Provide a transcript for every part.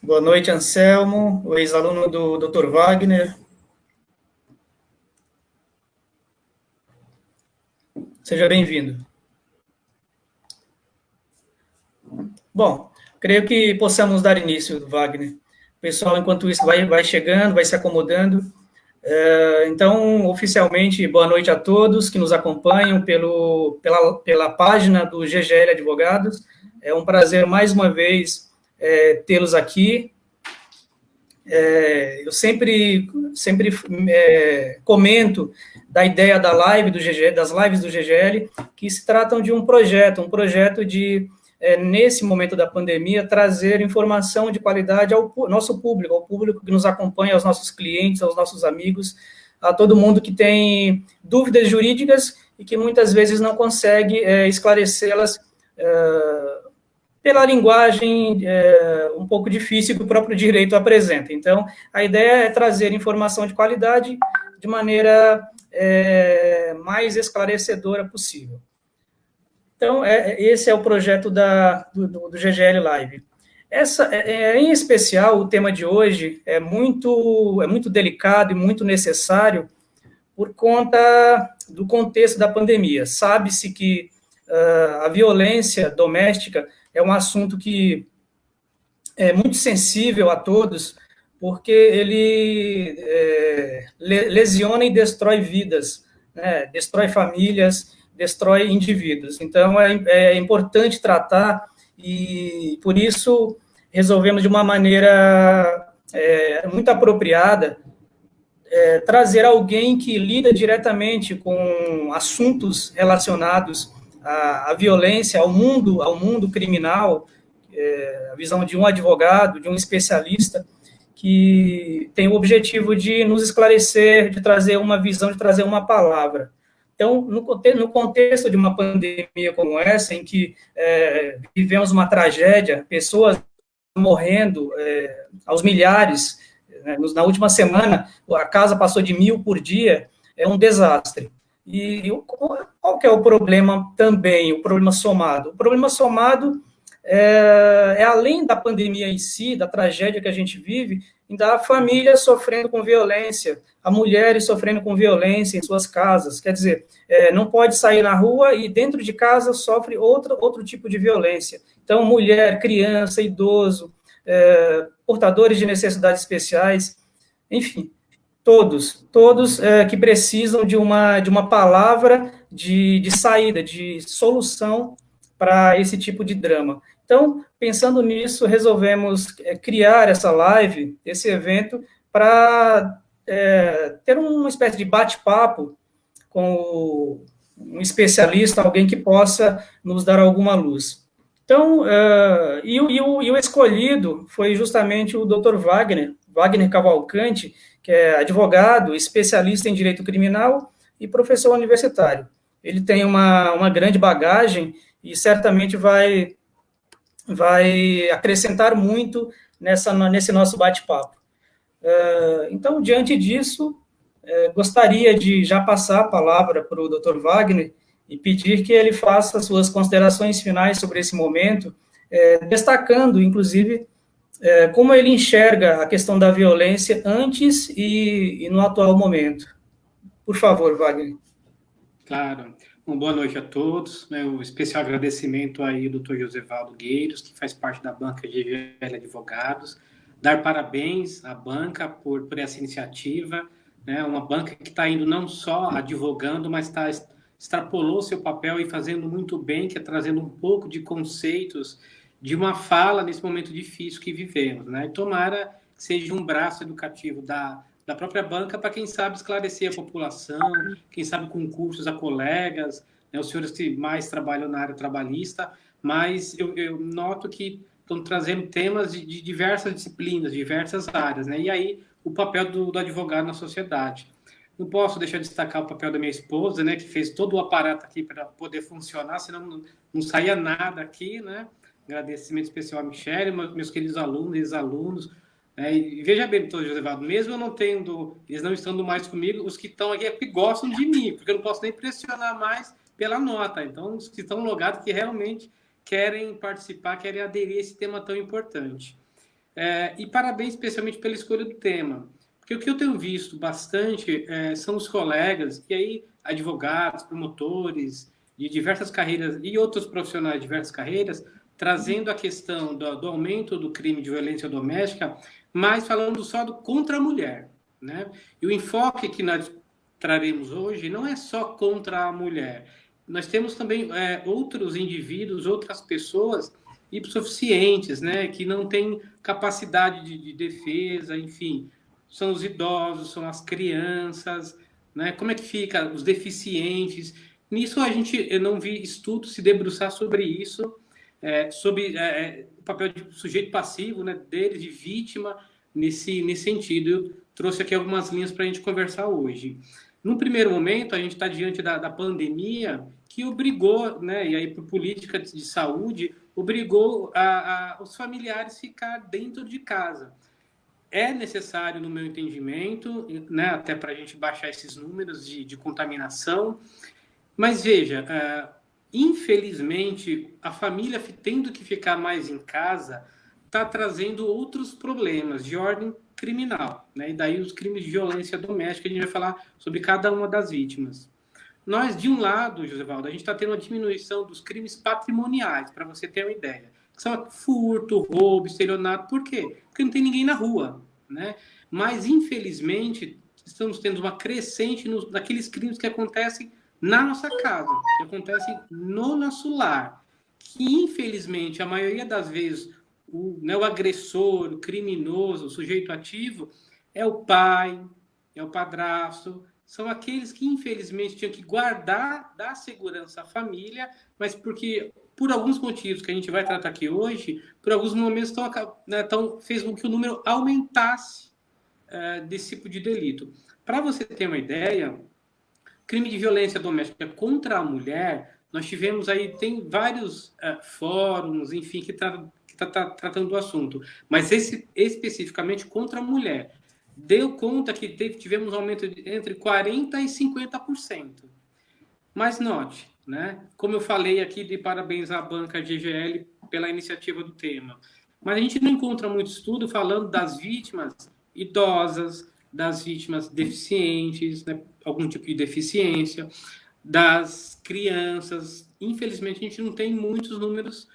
Boa noite, Anselmo, o ex-aluno do Dr. Wagner. Seja bem-vindo. Bom, creio que possamos dar início, Wagner. O pessoal, enquanto isso, vai chegando, vai se acomodando. Então, oficialmente, boa noite a todos que nos acompanham pela página do GGL Advogados. É um prazer, mais uma vez, tê-los aqui. Eu sempre comento da ideia da live do GGL, das lives do GGL, que se tratam de um projeto de, nesse momento da pandemia, trazer informação de qualidade ao nosso público, ao público que nos acompanha, aos nossos clientes, aos nossos amigos, a todo mundo que tem dúvidas jurídicas e que muitas vezes não consegue esclarecê-las pela linguagem um pouco difícil que o próprio direito apresenta. Então, a ideia é trazer informação de qualidade de maneira mais esclarecedora possível. Então, esse é o projeto do GGL Live. Em especial, o tema de hoje é muito delicado e muito necessário por conta do contexto da pandemia. Sabe-se que a violência doméstica é um assunto que é muito sensível a todos, porque ele lesiona e destrói vidas, né? Destrói famílias, destrói indivíduos. Então, é importante tratar e, por isso, resolvemos de uma maneira muito apropriada trazer alguém que lida diretamente com assuntos relacionados à violência, ao mundo criminal, a visão de um advogado, de um especialista, que tem o objetivo de nos esclarecer, de trazer uma visão, de trazer uma palavra. Então, no contexto de uma pandemia como essa, em que vivemos uma tragédia, pessoas morrendo aos milhares, na última semana, a casa passou de 1.000 por dia, é um desastre. E qual que é o problema também, o problema somado? O problema somado além da pandemia em si, da tragédia que a gente vive, ainda a família sofrendo com violência, a mulheres sofrendo com violência em suas casas. Quer dizer, não pode sair na rua e dentro de casa sofre outro tipo de violência. Então, mulher, criança, idoso, portadores de necessidades especiais, enfim, todos que precisam de uma palavra de saída, de solução para esse tipo de drama. Então, pensando nisso, resolvemos criar essa live, esse evento, para ter uma espécie de bate-papo com um especialista, alguém que possa nos dar alguma luz. Então, o escolhido foi justamente o Dr. Wagner Cavalcante, que é advogado, especialista em direito criminal e professor universitário. Ele tem uma grande bagagem e certamente vai acrescentar muito nesse nosso bate-papo. Então, diante disso, gostaria de já passar a palavra para o Dr. Wagner e pedir que ele faça suas considerações finais sobre esse momento, destacando, inclusive, como ele enxerga a questão da violência antes e no atual momento. Por favor, Wagner. Claro. Boa noite a todos. Um especial agradecimento aí ao Dr. Josevaldo Gueiros, que faz parte da banca GGL Advogados. Dar parabéns à banca por essa iniciativa, né? Uma banca que está indo não só advogando, mas extrapolou seu papel e fazendo muito bem, que é trazendo um pouco de conceitos de uma fala nesse momento difícil que vivemos, né? E tomara que seja um braço educativo da própria banca para, quem sabe, esclarecer a população, quem sabe com cursos a colegas, né, os senhores que mais trabalham na área trabalhista, mas eu noto que estão trazendo temas de diversas disciplinas, diversas áreas, né? E aí o papel do advogado na sociedade. Não posso deixar de destacar o papel da minha esposa, né, que fez todo o aparato aqui para poder funcionar, senão não saía nada aqui, né? Agradecimento especial a Michele, meus queridos alunos e ex-alunos. E veja bem, doutor Josevaldo, mesmo eu não tendo, eles não estando mais comigo, os que estão aqui é porque gostam de mim, porque eu não posso nem pressionar mais pela nota. Então, os que estão logados que realmente querem participar, querem aderir a esse tema tão importante. E parabéns especialmente pela escolha do tema. Porque o que eu tenho visto bastante são os colegas, e aí advogados, promotores de diversas carreiras e outros profissionais de diversas carreiras, trazendo a questão do aumento do crime de violência doméstica, mas falando só contra a mulher, né? E o enfoque que nós traremos hoje não é só contra a mulher. Nós temos também outros indivíduos, outras pessoas hipossuficientes, né, que não têm capacidade de defesa, enfim, são os idosos, são as crianças, né, como é que fica os deficientes. Nisso eu não vi estudo se debruçar sobre isso, sobre o papel de sujeito passivo, né, deles, de vítima, nesse sentido. Eu trouxe aqui algumas linhas para a gente conversar hoje. No primeiro momento, a gente está diante da pandemia, que obrigou, né, e aí por política de saúde, obrigou os familiares a ficar dentro de casa. É necessário, no meu entendimento, né, até para a gente baixar esses números de contaminação, mas veja, infelizmente, a família tendo que ficar mais em casa está trazendo outros problemas de ordem criminal, né? E daí os crimes de violência doméstica, a gente vai falar sobre cada uma das vítimas. Nós, de um lado, Josevaldo, a gente está tendo uma diminuição dos crimes patrimoniais, para você ter uma ideia. São furto, roubo, estelionato. Por quê? Porque não tem ninguém na rua, né? Mas, infelizmente, estamos tendo uma crescente naqueles crimes que acontecem na nossa casa, que acontecem no nosso lar. Que, infelizmente, a maioria das vezes, o agressor, o criminoso, o sujeito ativo, é o pai, é o padrasto, são aqueles que, infelizmente, tinham que guardar da segurança à família, mas porque, por alguns motivos que a gente vai tratar aqui hoje, por alguns momentos fez com que o número aumentasse desse tipo de delito. Para você ter uma ideia, crime de violência doméstica contra a mulher, nós tivemos aí, tem vários fóruns, enfim, que tá tratando do assunto, mas especificamente contra a mulher. Deu conta que tivemos um aumento entre 40% e 50%. Mas note, né? Como eu falei aqui, de parabéns à banca GGL pela iniciativa do tema. Mas a gente não encontra muito estudo falando das vítimas idosas, das vítimas deficientes, né? Algum tipo de deficiência, das crianças. Infelizmente, a gente não tem muitos números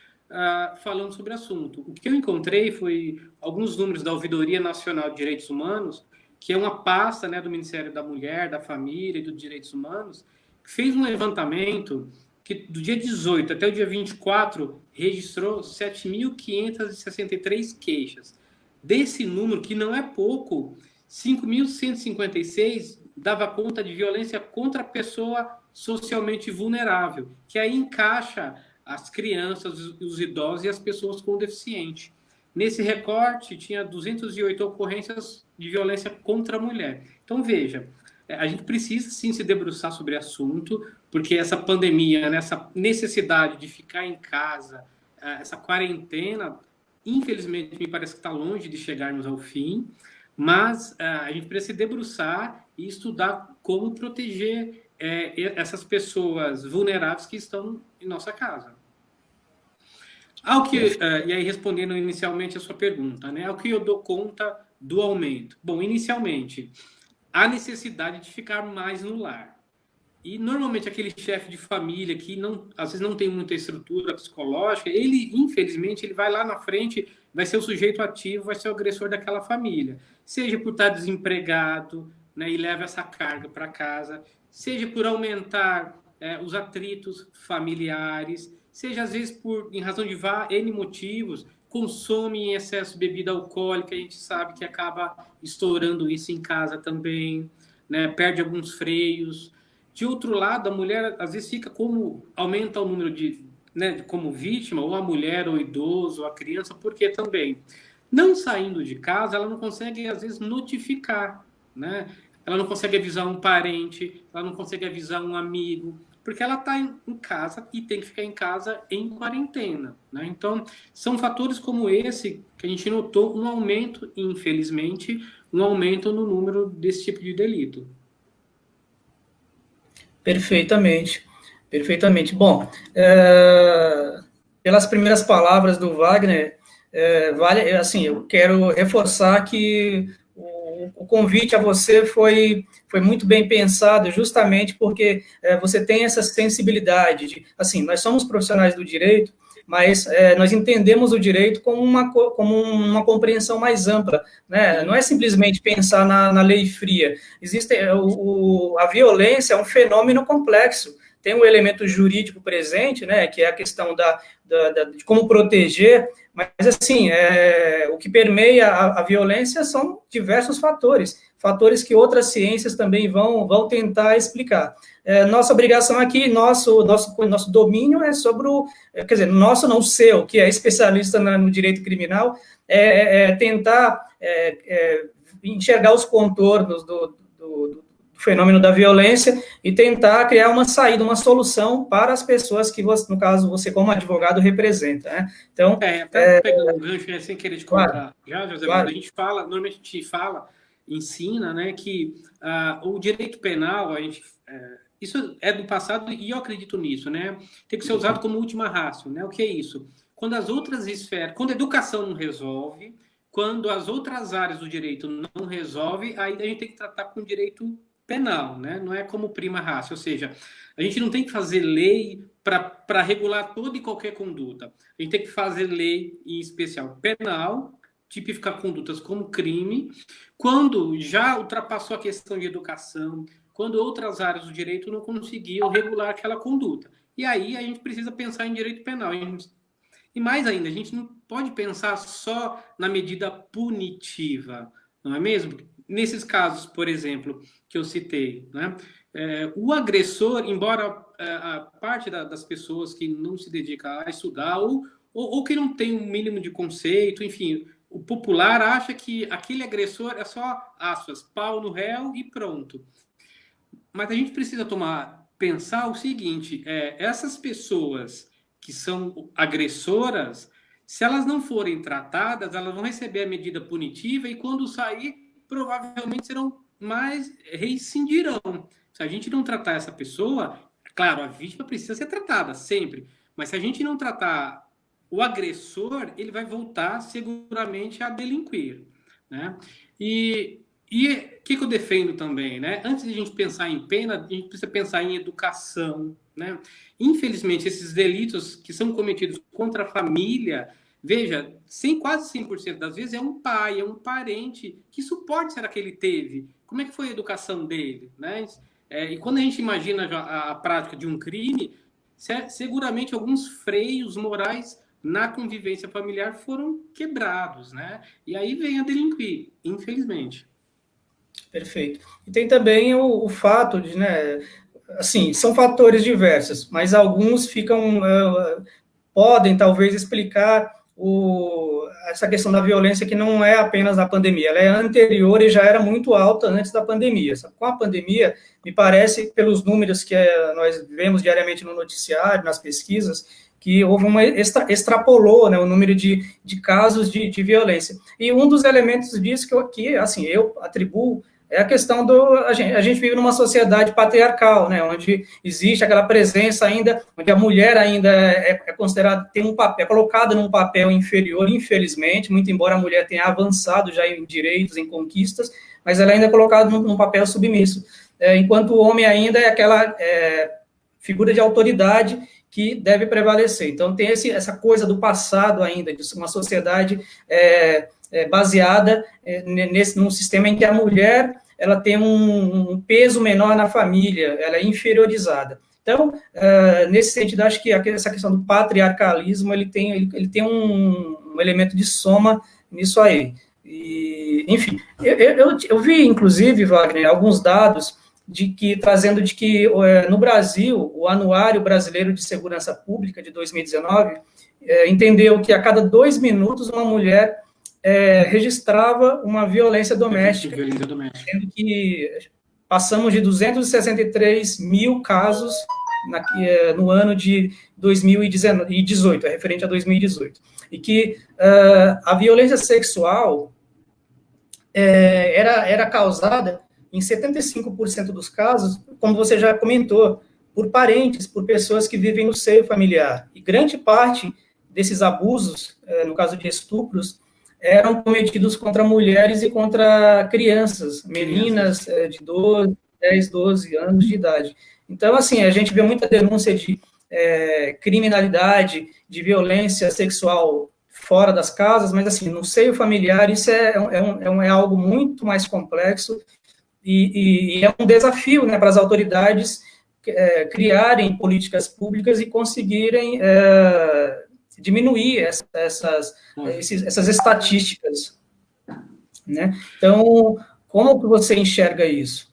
falando sobre o assunto. O que eu encontrei foi alguns números da Ouvidoria Nacional de Direitos Humanos, que é uma pasta, né, do Ministério da Mulher, da Família e dos Direitos Humanos, que fez um levantamento que do dia 18 até o dia 24 registrou 7.563 queixas. Desse número, que não é pouco, 5.156 dava conta de violência contra a pessoa socialmente vulnerável, que aí encaixa as crianças, os idosos e as pessoas com deficiente. Nesse recorte, tinha 208 ocorrências de violência contra a mulher. Então, veja, a gente precisa sim se debruçar sobre o assunto, porque essa pandemia, essa necessidade de ficar em casa, essa quarentena, infelizmente, me parece que está longe de chegarmos ao fim, mas a gente precisa se debruçar e estudar como proteger essas pessoas vulneráveis que estão em nossa casa. E aí, respondendo inicialmente a sua pergunta, né? Ao que eu dou conta do aumento? Bom, inicialmente, a necessidade de ficar mais no lar. E, normalmente, aquele chefe de família que, às vezes, não tem muita estrutura psicológica, ele, infelizmente, ele vai lá na frente, vai ser o sujeito ativo, vai ser o agressor daquela família. Seja por estar desempregado, né, e leva essa carga para casa, seja por aumentar os atritos familiares, seja às vezes em razão de N motivos, consome em excesso bebida alcoólica, a gente sabe que acaba estourando isso em casa também, né? Perde alguns freios. De outro lado, a mulher às vezes aumenta o número como vítima, ou a mulher, ou o idoso, ou a criança, porque também, não saindo de casa, ela não consegue às vezes notificar, né? Ela não consegue avisar um parente, ela não consegue avisar um amigo, porque ela está em casa e tem que ficar em casa em quarentena, né? Então, são fatores como esse que a gente notou um aumento, infelizmente, um aumento no número desse tipo de delito. Perfeitamente, perfeitamente. Bom, pelas primeiras palavras do Wagner, vale, assim, eu quero reforçar que o convite a você foi muito bem pensado, justamente porque você tem essa sensibilidade de, assim, nós somos profissionais do direito, mas nós entendemos o direito como uma compreensão mais ampla, né? Não é simplesmente pensar na lei fria. Existe a violência é um fenômeno complexo. Tem um elemento jurídico presente, né? Que é a questão de como proteger. Mas, assim, o que permeia a violência são diversos fatores que outras ciências também vão tentar explicar. Nossa obrigação aqui, nosso domínio é sobre quer dizer, nosso não seu, que é especialista no direito criminal, tentar enxergar os contornos do fenômeno da violência e tentar criar uma saída, uma solução para as pessoas que, no caso, você como advogado representa, né? Então, até pegando um gancho, sem querer te contar, claro, já, José, claro. normalmente a gente ensina, né, que o direito penal, isso é do passado e eu acredito nisso, né? Tem que ser usado como última ratio, né? O que é isso? Quando as outras esferas, quando a educação não resolve, quando as outras áreas do direito não resolvem, aí a gente tem que tratar com o direito penal, né? Não é como prima ratio, ou seja, a gente não tem que fazer lei para regular toda e qualquer conduta. A gente tem que fazer lei, em especial penal, tipificar condutas como crime, quando já ultrapassou a questão de educação, quando outras áreas do direito não conseguiam regular aquela conduta. E aí a gente precisa pensar em direito penal. E mais ainda, a gente não pode pensar só na medida punitiva, não é mesmo? Nesses casos, por exemplo, que eu citei, né? O agressor, embora a parte das pessoas que não se dedica a estudar ou que não tem um mínimo de conceito, enfim, o popular acha que aquele agressor é só, aspas, pau no réu e pronto. Mas a gente precisa pensar o seguinte, essas pessoas que são agressoras, se elas não forem tratadas, elas vão receber a medida punitiva e quando sair, provavelmente reincidirão. Se a gente não tratar essa pessoa, claro, a vítima precisa ser tratada sempre, mas se a gente não tratar o agressor, ele vai voltar seguramente a delinquir, né? E o que eu defendo também, né? Antes de a gente pensar em pena, a gente precisa pensar em educação, né? Infelizmente, esses delitos que são cometidos contra a família, veja, quase 100% das vezes é um pai, é um parente. Que suporte será que ele teve? Como é que foi a educação dele, né? E quando a gente imagina a prática de um crime, seguramente alguns freios morais na convivência familiar foram quebrados, né? E aí vem a delinquir, infelizmente. Perfeito. E tem também o fato de, né, assim, são fatores diversos, mas alguns podem talvez explicar essa questão da violência que não é apenas na pandemia, ela é anterior e já era muito alta antes da pandemia. Com a pandemia, me parece, pelos números que nós vemos diariamente no noticiário, nas pesquisas, que houve extrapolou, né, o número de casos de violência. E um dos elementos disso que assim, eu atribuo é a questão a gente vive numa sociedade patriarcal, né, onde existe aquela presença ainda, onde a mulher ainda é considerada, tem um papel, é colocada num papel inferior, infelizmente, muito embora a mulher tenha avançado já em direitos, em conquistas, mas ela ainda é colocada num papel submisso, enquanto o homem ainda é aquela figura de autoridade que deve prevalecer. Então, tem essa coisa do passado ainda, de uma sociedade baseada num sistema em que a mulher ela tem um peso menor na família, ela é inferiorizada. Então, nesse sentido, acho que essa questão do patriarcalismo, ele tem um elemento de soma nisso aí. E, enfim, eu vi, inclusive, Wagner, alguns dados trazendo de que no Brasil, o Anuário Brasileiro de Segurança Pública de 2019 entendeu que a cada 2 minutos uma mulher registrava uma violência doméstica, sendo que passamos de 263 mil casos no ano de 2018, referente a 2018, e que a violência sexual era causada em 75% dos casos, como você já comentou, por parentes, por pessoas que vivem no seio familiar. E grande parte desses abusos, no caso de estupros, eram cometidos contra mulheres e contra crianças, meninas de 12, 10, 12 anos de idade. Então, assim, a gente vê muita denúncia de criminalidade, de violência sexual fora das casas, mas, assim, no seio familiar, isso é algo muito mais complexo e é um desafio, né, para as autoridades criarem políticas públicas e conseguirem diminuir essas estatísticas, né? Então, como que você enxerga isso?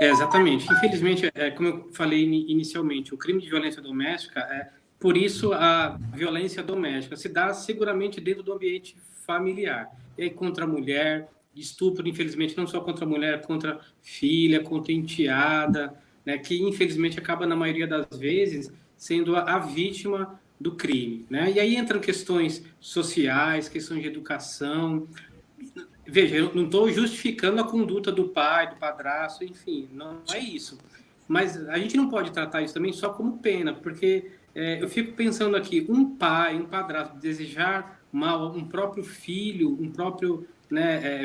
Exatamente. Infelizmente, como eu falei inicialmente, o crime de violência doméstica, por isso a violência doméstica se dá seguramente dentro do ambiente familiar. E aí, contra a mulher, estupro, infelizmente, não só contra a mulher, contra filha, contra enteada, né, que infelizmente acaba, na maioria das vezes, sendo a vítima do crime, né? E aí entram questões sociais, questões de educação. Veja, eu não estou justificando a conduta do pai, do padrasto, enfim, não é isso. Mas a gente não pode tratar isso também só como pena, porque eu fico pensando aqui, um pai, um padrasto desejar mal um próprio filho, um próprio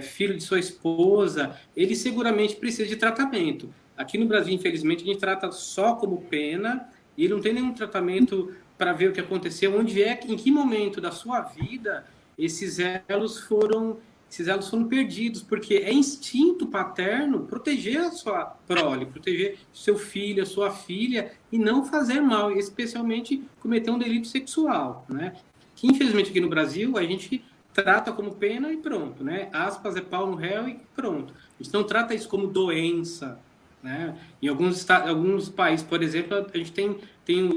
filho de sua esposa, ele seguramente precisa de tratamento. Aqui no Brasil, infelizmente, a gente trata só como pena e não tem nenhum tratamento para ver o que aconteceu, em que momento da sua vida esses elos foram perdidos, porque é instinto paterno proteger a sua prole, proteger seu filho, a sua filha, e não fazer mal, especialmente cometer um delito sexual, né? Que, infelizmente, aqui no Brasil, a gente trata como pena e pronto, né? Aspas, é pau no réu e pronto. A gente não trata isso como doença, né? Em alguns países, por exemplo, a gente tem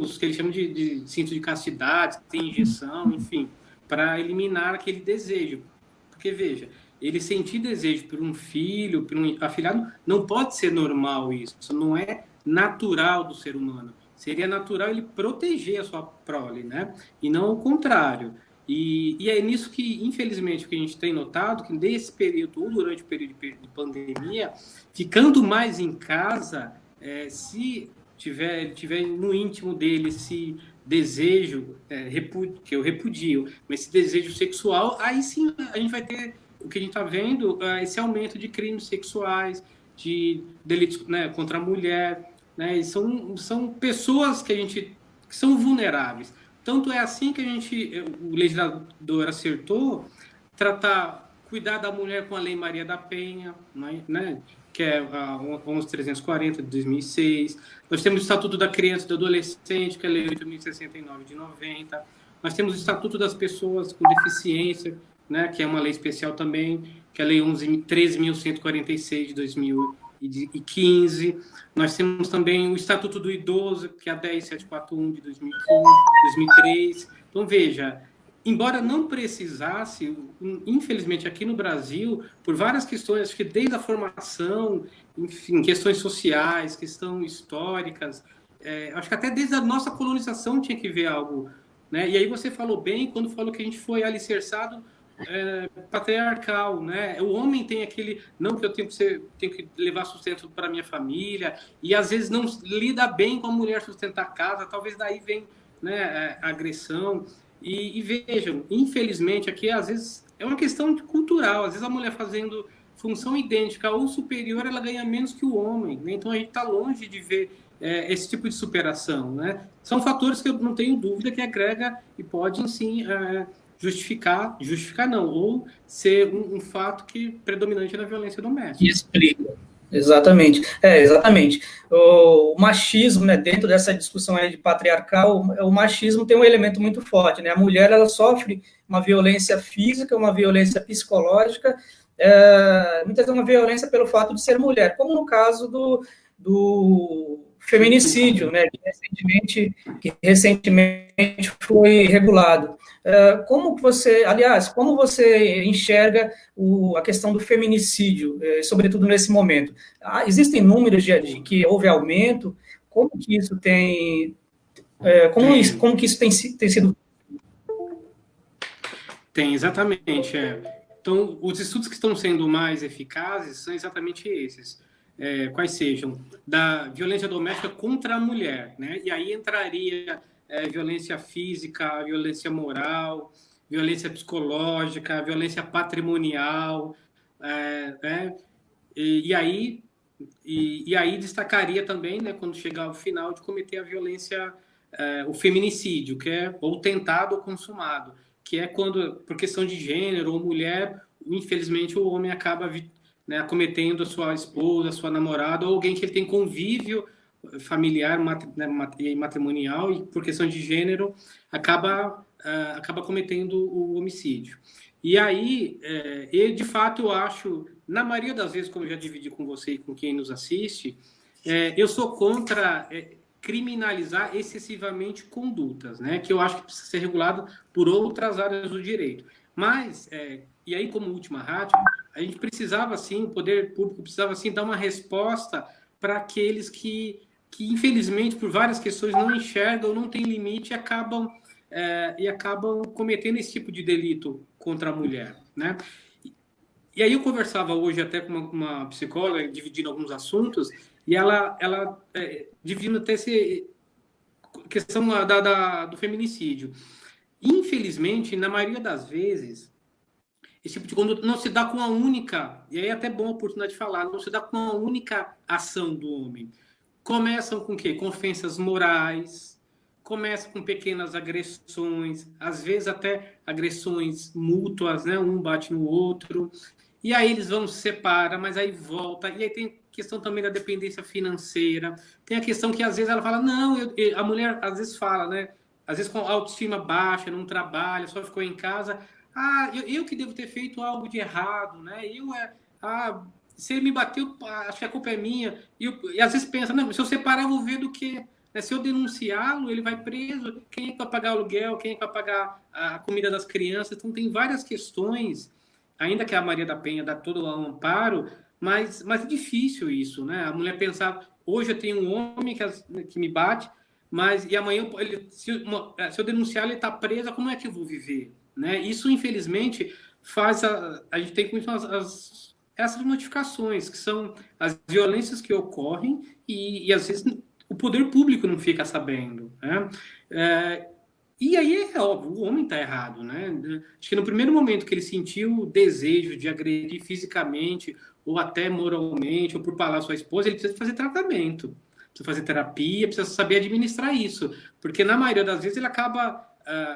os que eles chamam de cinto de castidade, tem injeção, enfim, para eliminar aquele desejo. Porque, veja, ele sentir desejo por um filho, por um afilhado, não pode ser normal isso. Isso não é natural do ser humano. Seria natural ele proteger a sua prole, né? E não o contrário. E é nisso que, infelizmente, o que a gente tem notado, que nesse período, ou durante o período de pandemia, ficando mais em casa, se tiver no íntimo dele esse desejo, que eu repudio, mas esse desejo sexual, aí sim a gente vai ter o que a gente está vendo, esse aumento de crimes sexuais, de delitos, né, contra a mulher, né, e são pessoas que são vulneráveis. Tanto é assim que o legislador acertou cuidar da mulher com a Lei Maria da Penha, né, que é a 11.340 de 2006. Nós temos o Estatuto da Criança e do Adolescente, que é a Lei 8.069 de 90. Nós temos o Estatuto das Pessoas com Deficiência, né, que é uma lei especial também, que é a Lei 13.146 de 2015. Nós temos também o Estatuto do Idoso, que é a 10.741 de 2003. Então, veja, embora não precisasse, infelizmente aqui no Brasil, por várias questões, acho que desde a formação, enfim, questões sociais, questões históricas, acho que até desde a nossa colonização tinha que ver algo, né? E aí você falou bem quando falou que a gente foi alicerçado patriarcal, né? O homem tem aquele, não, que eu tenho que levar sustento para minha família, e às vezes não lida bem com a mulher sustentar a casa, talvez daí vem, né, a agressão. E vejam, infelizmente aqui às vezes é uma questão cultural, às vezes a mulher fazendo função idêntica ou superior, ela ganha menos que o homem, né? Então a gente está longe de ver esse tipo de superação, né? São fatores que eu não tenho dúvida que agrega e pode sim justificar não, ou ser um fato predominante na violência doméstica. Explica. Exatamente. Exatamente. O machismo, né, dentro dessa discussão aí de patriarcal, o machismo tem um elemento muito forte, né? A mulher, ela sofre uma violência física, uma violência psicológica, muitas vezes uma violência pelo fato de ser mulher, como no caso do feminicídio, né, que recentemente foi regulado. Como você enxerga a questão do feminicídio, sobretudo nesse momento? Existem números de que houve aumento? Como que isso tem sido? Tem, exatamente. Então, os estudos que estão sendo mais eficazes são exatamente esses. Quais sejam, da violência doméstica contra a mulher, né? E aí entraria violência física, violência moral, violência psicológica, violência patrimonial, né? E aí destacaria também, né, quando chegar ao final, de cometer a violência, o feminicídio, que é ou tentado ou consumado, que é quando, por questão de gênero ou mulher, infelizmente o homem acaba, né, acometendo a sua esposa, a sua namorada, ou alguém que ele tem convívio familiar, né, matrimonial, e por questão de gênero acaba cometendo o homicídio. E aí, de fato, eu acho, na maioria das vezes, como eu já dividi com você e com quem nos assiste, eu sou contra criminalizar excessivamente condutas, né, que eu acho que precisa ser regulado por outras áreas do direito. Mas, e aí, como última rádio, a gente precisava, sim, o poder público precisava, sim, dar uma resposta para aqueles que infelizmente, por várias questões, não enxergam, não têm limite e acabam cometendo esse tipo de delito contra a mulher, né? E aí eu conversava hoje até com uma psicóloga, dividindo alguns assuntos, e ela dividindo até essa questão do feminicídio. Infelizmente, na maioria das vezes, esse tipo de conduta não se dá com a única, e aí é até bom a oportunidade de falar, não se dá com a única ação do homem. Começam com o quê? Com ofensas morais, começam com pequenas agressões, às vezes até agressões mútuas, né? Um bate no outro, e aí eles vão se separar, mas aí volta, e aí tem questão também da dependência financeira, tem a questão que às vezes ela fala, não, a mulher às vezes fala, né? Às vezes com a autoestima baixa, não trabalha, só ficou em casa, eu que devo ter feito algo de errado, né? Se ele me bateu, acho que a culpa é minha. E às vezes pensa, não, se eu separar, eu vou ver do que. Né? Se eu denunciá-lo, ele vai preso. Quem é que vai pagar o aluguel? Quem é que vai pagar a comida das crianças? Então, tem várias questões, ainda que a Maria da Penha dá todo o amparo, mas é difícil isso, né? A mulher pensar, hoje eu tenho um homem que me bate, e amanhã, se eu denunciar, ele está preso, como é que eu vou viver? Né? Isso, infelizmente, faz a gente tem com essas notificações, que são as violências que ocorrem e às vezes o poder público não fica sabendo, né? E aí é óbvio, o homem está errado, né? Acho que no primeiro momento que ele sentiu o desejo de agredir fisicamente ou até moralmente ou por falar sua esposa, ele precisa fazer tratamento, precisa fazer terapia, precisa saber administrar isso, porque na maioria das vezes ele acaba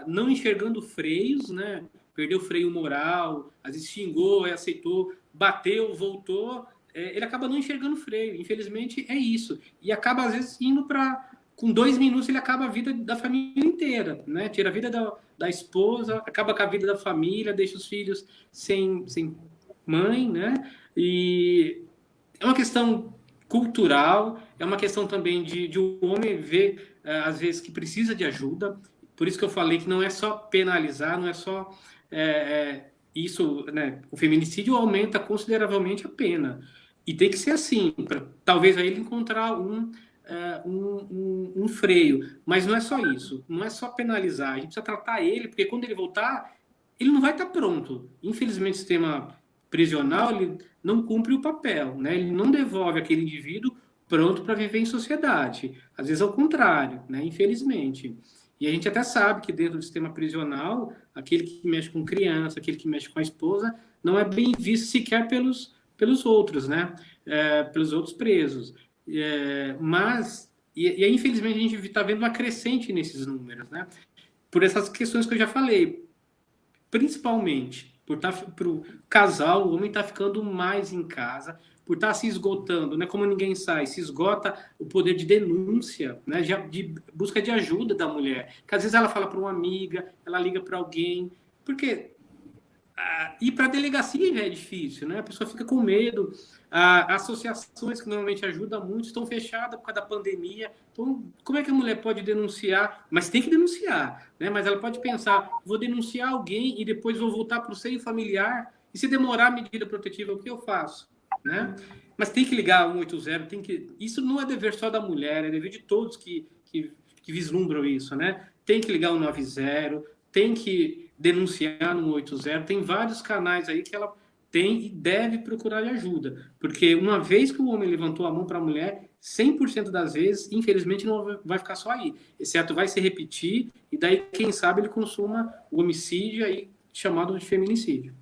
não enxergando freios, né? Perdeu o freio moral, às vezes xingou, aceitou, bateu, voltou, ele acaba não enxergando freio. Infelizmente, é isso. E acaba, às vezes, indo para... Com 2 minutos, ele acaba a vida da família inteira, né? Tira a vida da esposa, acaba com a vida da família, deixa os filhos sem mãe, né? E é uma questão cultural, é uma questão também de um homem ver, às vezes, que precisa de ajuda. Por isso que eu falei que não é só penalizar, não é só... isso, né, o feminicídio aumenta consideravelmente a pena. E tem que ser assim, para talvez aí ele encontrar um freio. Mas não é só isso, não é só penalizar, a gente precisa tratar ele, porque quando ele voltar, ele não vai estar pronto. Infelizmente, o sistema prisional ele não cumpre o papel, né? Ele não devolve aquele indivíduo pronto para viver em sociedade. Às vezes, ao contrário, né? Infelizmente. E a gente até sabe que dentro do sistema prisional, aquele que mexe com criança, aquele que mexe com a esposa, não é bem visto sequer pelos outros, né? Pelos outros presos. Mas, infelizmente, a gente está vendo uma crescente nesses números, né? Por essas questões que eu já falei. Principalmente para o casal, o homem está ficando mais em casa, por estar se esgotando, né? Como ninguém sai, se esgota o poder de denúncia, né? De busca de ajuda da mulher. Que às vezes ela fala para uma amiga, ela liga para alguém, porque ir para a delegacia já é difícil, né? A pessoa fica com medo. Associações que normalmente ajudam muito estão fechadas por causa da pandemia. Então, como é que a mulher pode denunciar? Mas tem que denunciar, né? Mas ela pode pensar, vou denunciar alguém e depois vou voltar para o seio familiar, e se demorar a medida protetiva, o que eu faço? Né? Mas tem que ligar 180, isso não é dever só da mulher, é dever de todos que vislumbram isso, né? Tem que ligar o 90, tem que denunciar no 180, tem vários canais aí que ela tem e deve procurar ajuda, porque uma vez que o homem levantou a mão para a mulher, 100% das vezes, infelizmente, não vai ficar só aí. Esse ato vai se repetir, e daí, quem sabe, ele consuma o homicídio aí, chamado de feminicídio.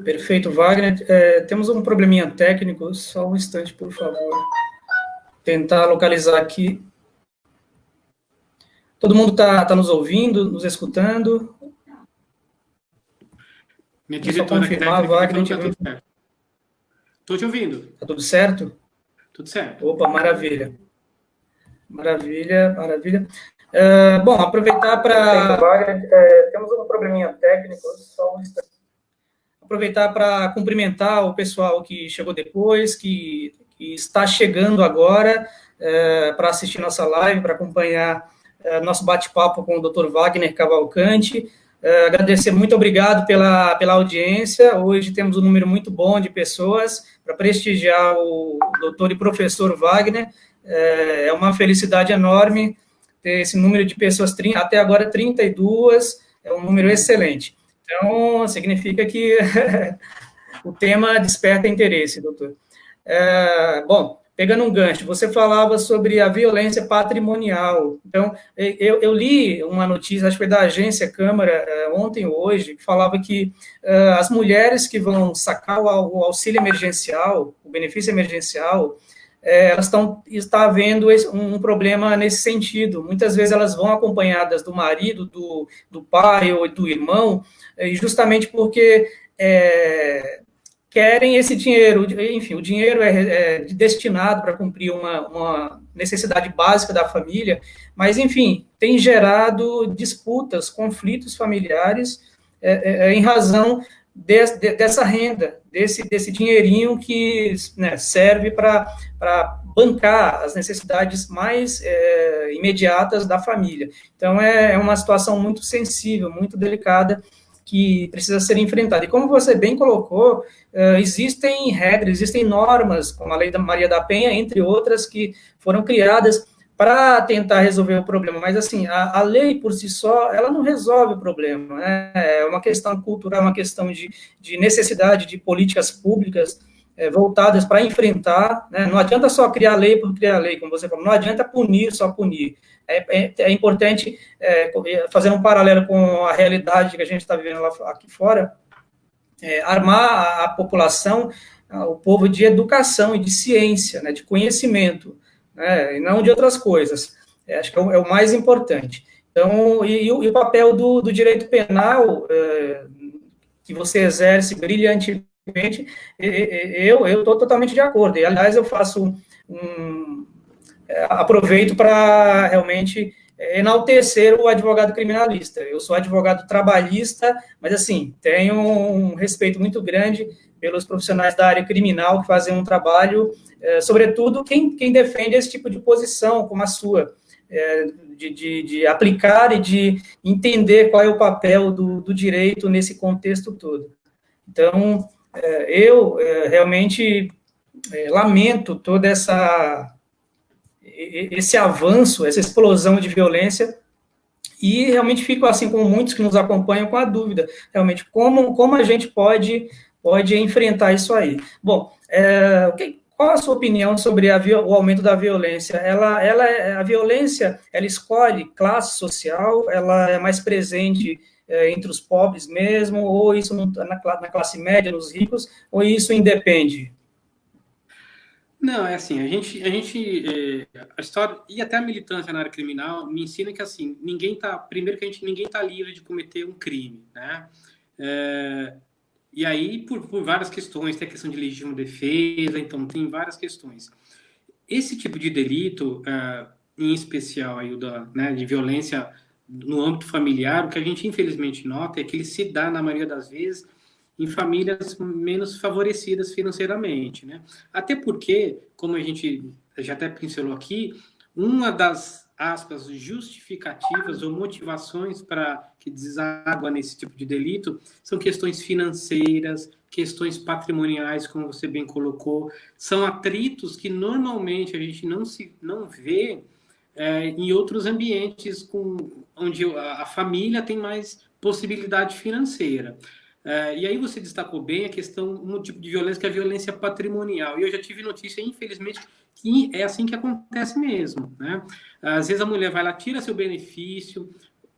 Perfeito, Wagner. Temos um probleminha técnico, só um instante, por favor. Tentar localizar aqui. Todo mundo está nos ouvindo, nos escutando? Minha diretora confirmar, Wagner, tá tudo certo. Estou te ouvindo. Está tudo certo? Tudo certo. Opa, maravilha. Maravilha, maravilha. Bom, aproveitar para... Wagner, temos um probleminha técnico, só um instante. Aproveitar para cumprimentar o pessoal que chegou depois, que está chegando agora para assistir nossa live, para acompanhar nosso bate-papo com o Dr. Wagner Cavalcanti. Agradecer, muito obrigado pela audiência. Hoje temos um número muito bom de pessoas para prestigiar o doutor e professor Wagner. É uma felicidade enorme ter esse número de pessoas, até agora 32, é um número excelente. Então, significa que o tema desperta interesse, doutor. Bom, pegando um gancho, você falava sobre a violência patrimonial. Então, eu li uma notícia, acho que foi da agência Câmara, ontem ou hoje, que falava que as mulheres que vão sacar o auxílio emergencial, o benefício emergencial, elas está havendo um problema nesse sentido. Muitas vezes elas vão acompanhadas do marido, do pai ou do irmão, justamente porque querem esse dinheiro. Enfim, o dinheiro é destinado para cumprir uma necessidade básica da família, mas, enfim, tem gerado disputas, conflitos familiares em razão dessa renda, desse dinheirinho que, né, serve para bancar as necessidades mais imediatas da família. Então, é uma situação muito sensível, muito delicada, que precisa ser enfrentada. E como você bem colocou, existem regras, existem normas, como a Lei da Maria da Penha, entre outras, que foram criadas para tentar resolver o problema, mas, assim, a lei por si só, ela não resolve o problema, né? É uma questão cultural, uma questão de necessidade de políticas públicas voltadas para enfrentar, né? Não adianta só criar lei por criar lei, como você falou, não adianta punir, só punir. É importante fazer um paralelo com a realidade que a gente está vivendo lá aqui fora, armar a população, o povo de educação e de ciência, né, de conhecimento, né, e não de outras coisas. Acho que é o mais importante. Então, e o papel do direito penal, que você exerce brilhantemente, eu estou totalmente de acordo. E, aliás, eu faço aproveito para realmente enaltecer o advogado criminalista. Eu sou advogado trabalhista, mas, assim, tenho um respeito muito grande pelos profissionais da área criminal que fazem um trabalho, sobretudo quem defende esse tipo de posição, como a sua, de aplicar e de entender qual é o papel do direito nesse contexto todo. Então, eu realmente lamento todo esse avanço, essa explosão de violência, e realmente fico, assim como muitos que nos acompanham, com a dúvida, realmente, como a gente pode enfrentar isso aí. Bom, qual a sua opinião sobre o aumento da violência? A violência, ela escolhe classe social, ela é mais presente entre os pobres mesmo, ou isso na classe média, nos ricos, ou isso independe? Não, é assim, a história e até a militância na área criminal me ensina que, assim, ninguém tá livre de cometer um crime, né? E aí, por várias questões, tem a questão de legítima defesa, então tem várias questões. Esse tipo de delito, em especial aí de violência no âmbito familiar, o que a gente infelizmente nota é que ele se dá, na maioria das vezes, em famílias menos favorecidas financeiramente, né? Até porque, como a gente já até pincelou aqui, uma das, aspas, justificativas ou motivações para que deságua nesse tipo de delito são questões financeiras, questões patrimoniais, como você bem colocou, são atritos que normalmente a gente não vê em outros ambientes onde a família tem mais possibilidade financeira. E aí você destacou bem a questão, um tipo de violência que é a violência patrimonial. E eu já tive notícia, infelizmente, que é assim que acontece mesmo, né? Às vezes a mulher vai lá, tira seu benefício,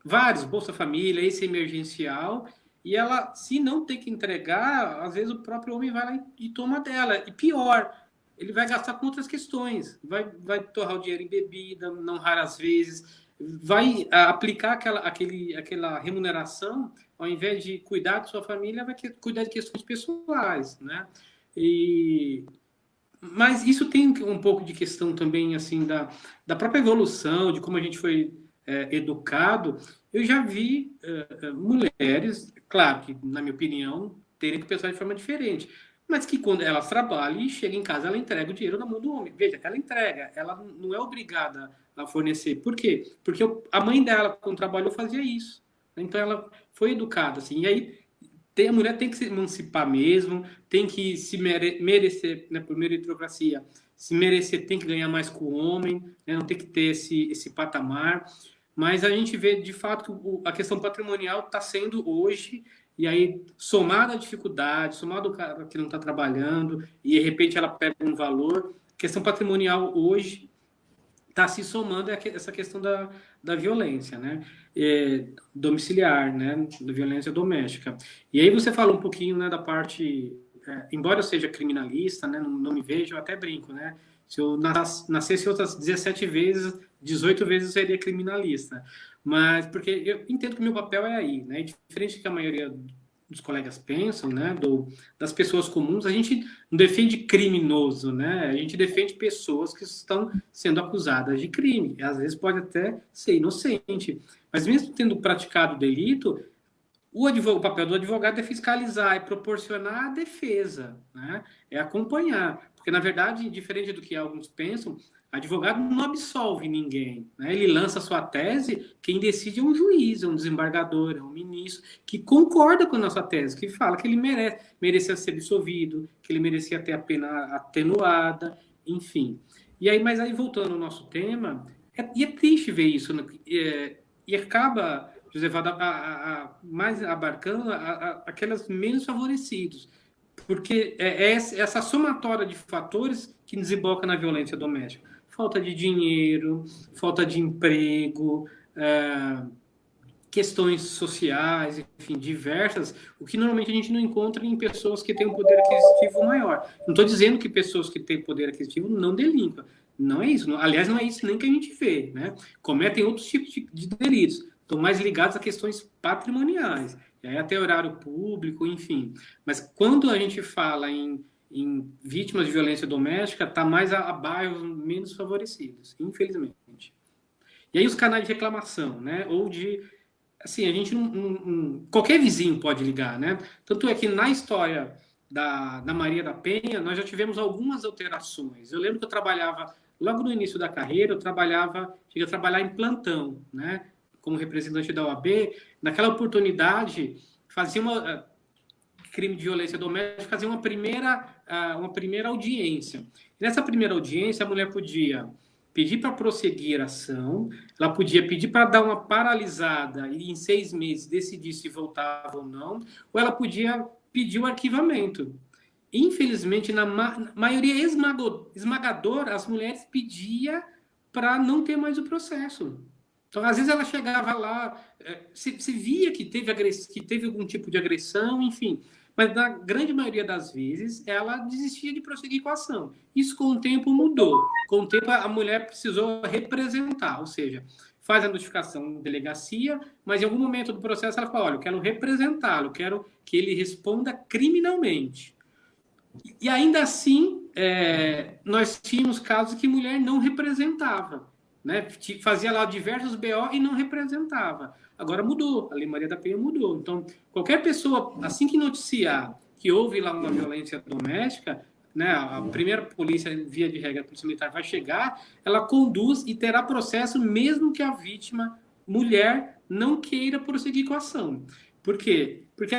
vários, Bolsa Família, esse emergencial, e ela, se não tem que entregar, às vezes o próprio homem vai lá e toma dela. E pior, ele vai gastar com outras questões, vai torrar o dinheiro em bebida, não raras vezes, vai aplicar aquela remuneração, ao invés de cuidar de sua família, vai cuidar de questões pessoais, né? Mas isso tem um pouco de questão também, assim, da própria evolução, de como a gente foi educado. Eu já vi mulheres, claro que, na minha opinião, terem que pensar de forma diferente, mas que quando elas trabalham e chegam em casa, ela entrega o dinheiro na mão do homem. Veja, ela entrega, ela não é obrigada a fornecer. Por quê? Porque a mãe dela, quando trabalhou, fazia isso. Então, ela foi educada, assim. E aí, a mulher tem que se emancipar mesmo, tem que se merecer, né, por meritocracia, se merecer, tem que ganhar mais que o homem, né, não tem que ter esse patamar. Mas a gente vê, de fato, que a questão patrimonial está sendo hoje, e aí, somado à dificuldade, somado ao cara que não está trabalhando, e de repente ela pega um valor, a questão patrimonial hoje está se somando a essa questão da violência, né? Domiciliar, né? Da violência doméstica. E aí você falou um pouquinho, né, da parte, embora eu seja criminalista, né, não me vejo, eu até brinco, né? Se eu nascesse outras 17 vezes, 18 vezes eu seria criminalista. Mas porque eu entendo que o meu papel é aí, né? Diferente do que a maioria dos colegas pensam, né, das pessoas comuns, a gente não defende criminoso, né? A gente defende pessoas que estão sendo acusadas de crime. E às vezes pode até ser inocente. Mas mesmo tendo praticado o delito, o papel do advogado é fiscalizar, é proporcionar a defesa, né? É acompanhar. Porque, na verdade, diferente do que alguns pensam, advogado não absolve ninguém, né? Ele lança sua tese, quem decide é um juiz, é um desembargador, é um ministro, que concorda com a nossa tese, que fala que ele merecia ser absolvido, que ele merecia ter a pena atenuada, enfim. E aí, mas aí, voltando ao nosso tema, e é triste ver isso, né? E acaba, José Valdo, mais abarcando aquelas menos favorecidos, porque é essa somatória de fatores que desemboca na violência doméstica. Falta de dinheiro, falta de emprego, questões sociais, enfim, diversas, o que normalmente a gente não encontra em pessoas que têm um poder aquisitivo maior. Não estou dizendo que pessoas que têm poder aquisitivo não delinquam. Não é isso. Aliás, não é isso nem que a gente vê, né? Cometem outros tipos de delitos. Estão mais ligados a questões patrimoniais. E aí até horário público, enfim. Mas quando a gente fala em vítimas de violência doméstica, está mais a bairros menos favorecidos, infelizmente. E aí os canais de reclamação, né? Ou de... Assim, a gente qualquer vizinho pode ligar, né? Tanto é que na história da Maria da Penha, nós já tivemos algumas alterações. Eu lembro que eu trabalhava, logo no início da carreira, cheguei a trabalhar em plantão, né? Como representante da OAB. Naquela oportunidade, fazia crime de violência doméstica, fazia uma primeira audiência. E nessa primeira audiência, a mulher podia pedir para prosseguir a ação, ela podia pedir para dar uma paralisada e em 6 meses decidir se voltava ou não, ou ela podia pedir o arquivamento. Infelizmente, na maioria esmagadora, as mulheres pediam para não ter mais o processo. Então, às vezes ela chegava lá, se via que teve algum tipo de agressão, enfim, mas na grande maioria das vezes ela desistia de prosseguir com a ação. Isso com o tempo mudou. Com o tempo a mulher precisou representar, ou seja, faz a notificação em delegacia, mas em algum momento do processo ela fala, olha, eu quero representá-lo, quero que ele responda criminalmente. E ainda assim, nós tínhamos casos que mulher não representava, né? Fazia lá diversos BO e não representava. Agora mudou, a Lei Maria da Penha mudou. Então, qualquer pessoa, assim que noticiar que houve lá uma violência doméstica, né, a primeira polícia, via de regra, a polícia militar vai chegar, ela conduz e terá processo mesmo que a vítima, mulher, não queira prosseguir com a ação. Por quê? Porque,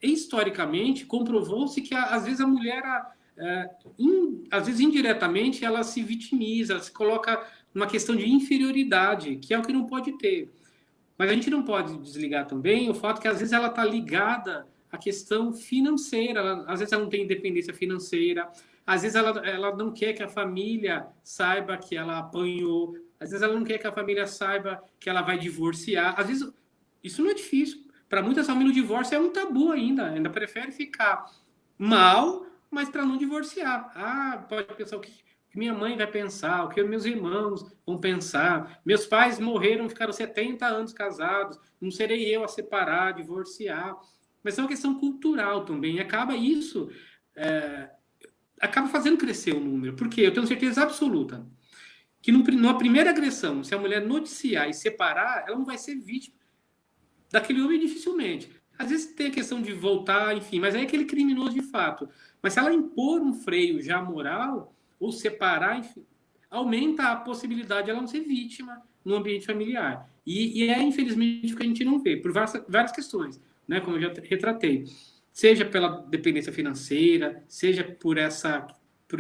historicamente, comprovou-se que, às vezes, a mulher, às vezes, indiretamente, ela se vitimiza, ela se coloca numa questão de inferioridade, que é o que não pode ter. Mas a gente não pode desligar também o fato que, às vezes, ela está ligada a questão financeira. Às vezes ela não tem independência financeira, às vezes ela não quer que a família saiba que ela apanhou, às vezes ela não quer que a família saiba que ela vai divorciar. Às vezes isso não é difícil. Para muitas famílias, o divórcio é um tabu ainda prefere ficar mal, mas para não divorciar. Pode pensar o que minha mãe vai pensar, o que meus irmãos vão pensar. Meus pais morreram, ficaram 70 anos casados, não serei eu a separar, divorciar. Mas é uma questão cultural também. Acaba isso, acaba fazendo crescer o número. Porque eu tenho certeza absoluta que numa primeira agressão, se a mulher noticiar e separar, ela não vai ser vítima daquele homem dificilmente. Às vezes tem a questão de voltar, enfim, mas é aquele criminoso de fato. Mas se ela impor um freio já moral, ou separar, enfim, aumenta a possibilidade de ela não ser vítima no ambiente familiar. E é, infelizmente, o que a gente não vê, por várias questões, né, como eu já retratei. Seja pela dependência financeira, seja por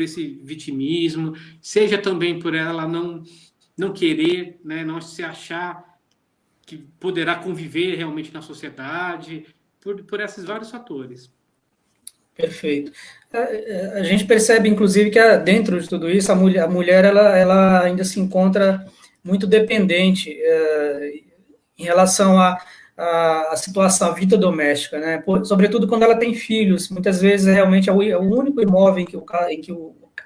esse vitimismo, seja também por ela não querer, né, não se achar que poderá conviver realmente na sociedade, por esses vários fatores. Perfeito. A gente percebe, inclusive, que dentro de tudo isso, a mulher ela ainda se encontra muito dependente em relação à situação, à vida doméstica, né? Sobretudo quando ela tem filhos. Muitas vezes, realmente, é o único imóvel em que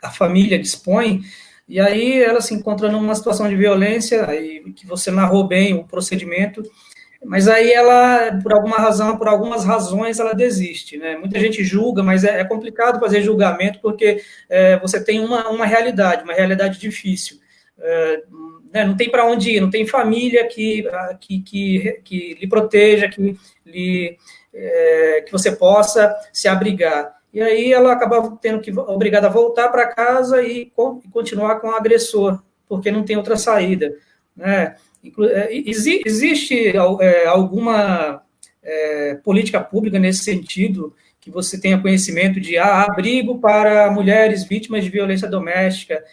a família dispõe, e aí ela se encontra numa situação de violência, aí, que você narrou bem o procedimento, mas aí ela, por algumas razões, ela desiste, né? Muita gente julga, mas é complicado fazer julgamento, porque você tem uma realidade difícil. Né? Não tem para onde ir, não tem família que lhe proteja, que você possa se abrigar. E aí ela acaba obrigada a voltar para casa e continuar com o agressor, porque não tem outra saída, né? Existe alguma política pública nesse sentido, que você tenha conhecimento de abrigo para mulheres vítimas de violência doméstica,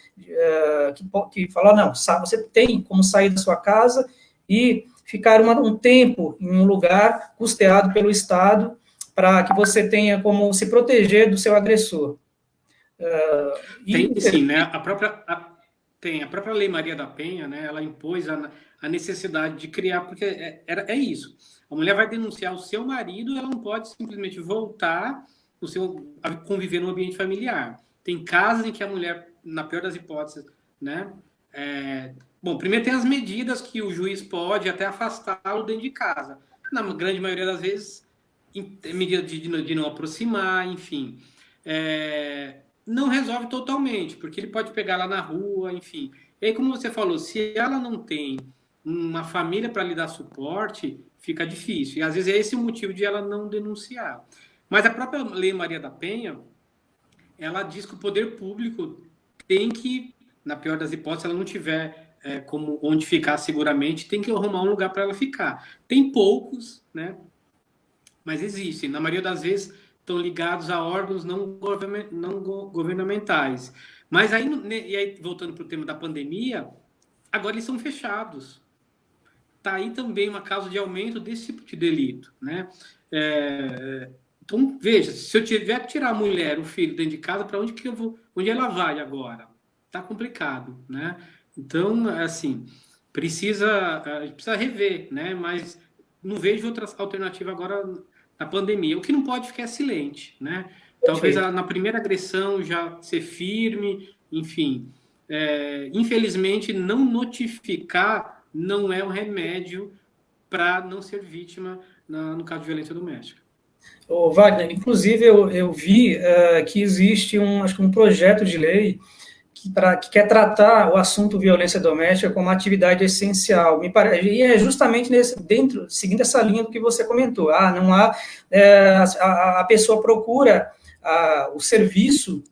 que fala, não, você tem como sair da sua casa e ficar um tempo em um lugar custeado pelo Estado, para que você tenha como se proteger do seu agressor. Tem sim, né? A própria Lei Maria da Penha, né? Ela impôs a necessidade de criar, porque é isso. A mulher vai denunciar o seu marido, ela não pode simplesmente voltar a conviver no ambiente familiar. Tem casos em que a mulher, na pior das hipóteses, né? Bom, primeiro tem as medidas que o juiz pode até afastá-lo dentro de casa. Na grande maioria das vezes, medida de não aproximar, enfim. Não resolve totalmente, porque ele pode pegar lá na rua, enfim. E aí, como você falou, se ela não tem uma família para lhe dar suporte, fica difícil. E às vezes é esse o motivo de ela não denunciar. Mas a própria Lei Maria da Penha, ela diz que o poder público tem que, na pior das hipóteses, se ela não tiver como onde ficar seguramente, tem que arrumar um lugar para ela ficar. Tem poucos, né? Mas existem. Na maioria das vezes estão ligados a órgãos não governamentais. Mas aí, e aí, voltando para o tema da pandemia, agora eles são fechados. Está aí também uma causa de aumento desse tipo de delito, né? Então, veja, se eu tiver que tirar a mulher, o filho dentro de casa, para onde ela vai agora? Está complicado, né? Então, assim, a gente precisa rever, né? Mas não vejo outra alternativa agora na pandemia. O que não pode ficar é silente, né? Talvez na primeira agressão já ser firme, enfim. Infelizmente, não notificar não é um remédio para não ser vítima no caso de violência doméstica. Wagner, inclusive eu vi que existe acho que um projeto de lei que quer tratar o assunto violência doméstica como uma atividade essencial. E é justamente seguindo essa linha do que você comentou. Não há, a pessoa procura o serviço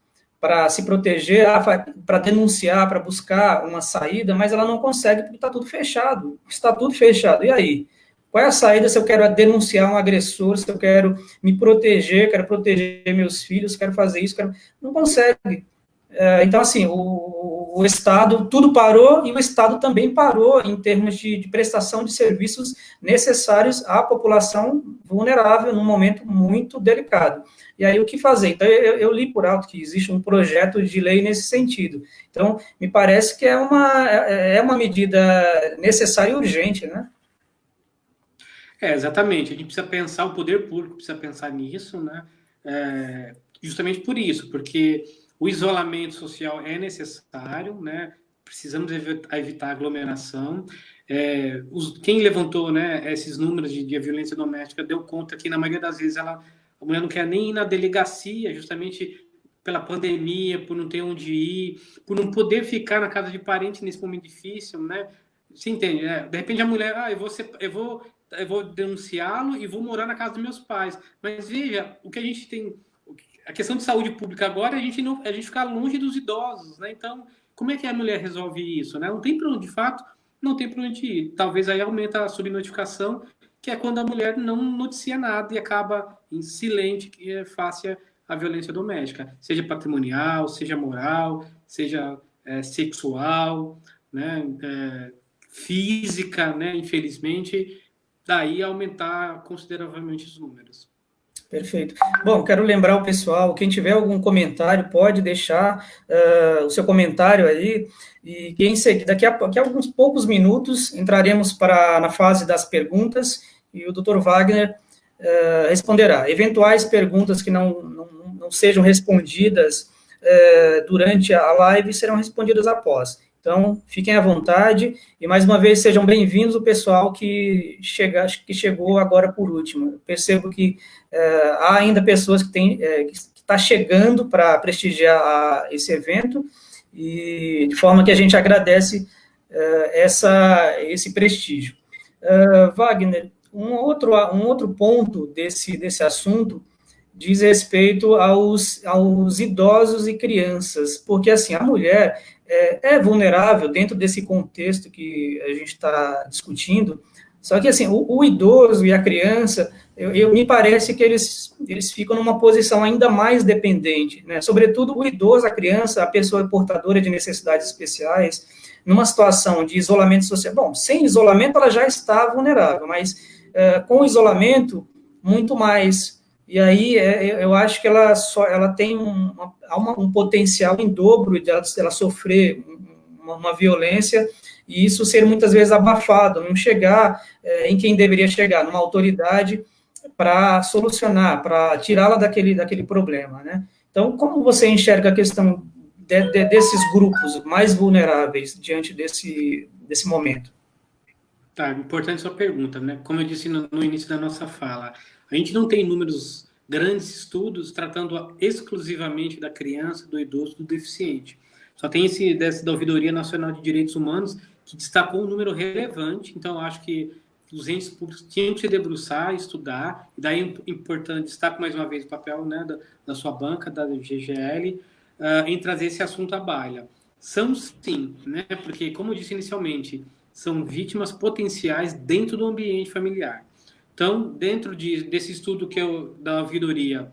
para se proteger, para denunciar, para buscar uma saída, mas ela não consegue porque está tudo fechado. Está tudo fechado. E aí? Qual é a saída se eu quero denunciar um agressor, se eu quero me proteger, quero proteger meus filhos, quero fazer isso? Não consegue. Então, assim, o o Estado, tudo parou, e o Estado também parou em termos de prestação de serviços necessários à população vulnerável num momento muito delicado. E aí, o que fazer? Então, eu li por alto que existe um projeto de lei nesse sentido. Então, me parece que é uma medida necessária e urgente, né? Exatamente. A gente precisa pensar, o poder público precisa pensar nisso, né? Justamente por isso, porque o isolamento social é necessário, né? Precisamos evitar aglomeração. Quem levantou, né, esses números de violência doméstica deu conta que, na maioria das vezes, a mulher não quer nem ir na delegacia, justamente pela pandemia, por não ter onde ir, por não poder ficar na casa de parente nesse momento difícil, né? Você entende, né? De repente a mulher, eu vou denunciá-lo e vou morar na casa dos meus pais. Mas veja, o que a gente tem, a questão de saúde pública agora, a gente ficar longe dos idosos, né? Então, como é que a mulher resolve isso, né? Não tem para onde, de fato, não tem para onde ir. Talvez aí aumenta a subnotificação, que é quando a mulher não noticia nada e acaba em silente face à violência doméstica, seja patrimonial, seja moral, seja sexual, né? Física, né? Infelizmente, daí aumentar consideravelmente os números. Perfeito. Bom, quero lembrar o pessoal, quem tiver algum comentário, pode deixar o seu comentário aí, e daqui a alguns poucos minutos entraremos na fase das perguntas, e o Dr. Wagner responderá. Eventuais perguntas que não sejam respondidas durante a live serão respondidas após. Então, fiquem à vontade, e mais uma vez sejam bem-vindos o pessoal que chegou agora por último. Eu percebo que há ainda pessoas que está chegando para prestigiar esse evento, e de forma que a gente agradece esse prestígio. Wagner, um outro ponto desse assunto diz respeito aos idosos e crianças, porque assim, a mulher é vulnerável dentro desse contexto que a gente está discutindo, só que assim, o idoso e a criança, me parece que eles ficam numa posição ainda mais dependente, né? Sobretudo o idoso, a criança, a pessoa portadora de necessidades especiais, numa situação de isolamento social. Bom, sem isolamento ela já está vulnerável, mas com isolamento, muito mais. E aí eu acho que ela tem um potencial em dobro de ela sofrer uma violência, e isso ser muitas vezes abafado, não chegar em quem deveria chegar, numa autoridade para solucionar, para tirá-la daquele problema, né? Então, como você enxerga a questão desses grupos mais vulneráveis diante desse momento? Tá, importante sua pergunta, né? Como eu disse no início da nossa fala, a gente não tem números, grandes estudos tratando exclusivamente da criança, do idoso, do deficiente. Só tem da Ouvidoria Nacional de Direitos Humanos, que destacou um número relevante, então eu acho que os entes públicos tinham que se debruçar, estudar, e daí é importante, destaco mais uma vez o papel, né, da sua banca, da GGL, em trazer esse assunto à baila. São sim, né, porque, como eu disse inicialmente, são vítimas potenciais dentro do ambiente familiar. Então, dentro desse estudo da ouvidoria,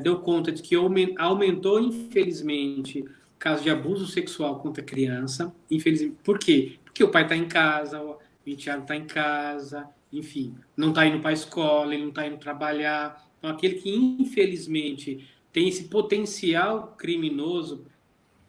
deu conta de que aumentou, infelizmente, o caso de abuso sexual contra criança. Infelizmente, por quê? Porque o pai está em casa, o enteado está em casa, enfim, não está indo para a escola, ele não está indo trabalhar. Então, aquele que, infelizmente, tem esse potencial criminoso,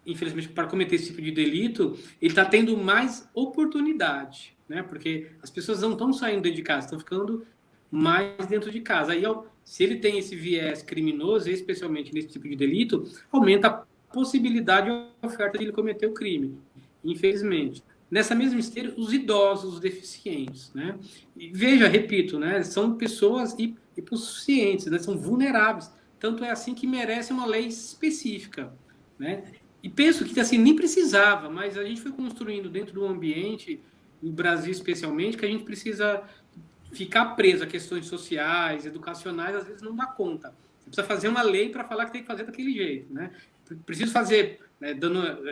infelizmente, para cometer esse tipo de delito, ele está tendo mais oportunidade, né? Porque as pessoas não estão saindo dentro de casa, estão ficando mais dentro de casa. Aí, se ele tem esse viés criminoso, especialmente nesse tipo de delito, aumenta a possibilidade e a oferta de ele cometer o crime, infelizmente. Nessa mesma esteira, os idosos, os deficientes, né? E veja, repito, né? São pessoas hipossuficientes, né? São vulneráveis. Tanto é assim que merece uma lei específica, né? E penso que assim, nem precisava, mas a gente foi construindo dentro do ambiente, no Brasil especialmente, que a gente precisa ficar preso a questões sociais, educacionais, às vezes não dá conta. Você precisa fazer uma lei para falar que tem que fazer daquele jeito, né? Preciso fazer, né,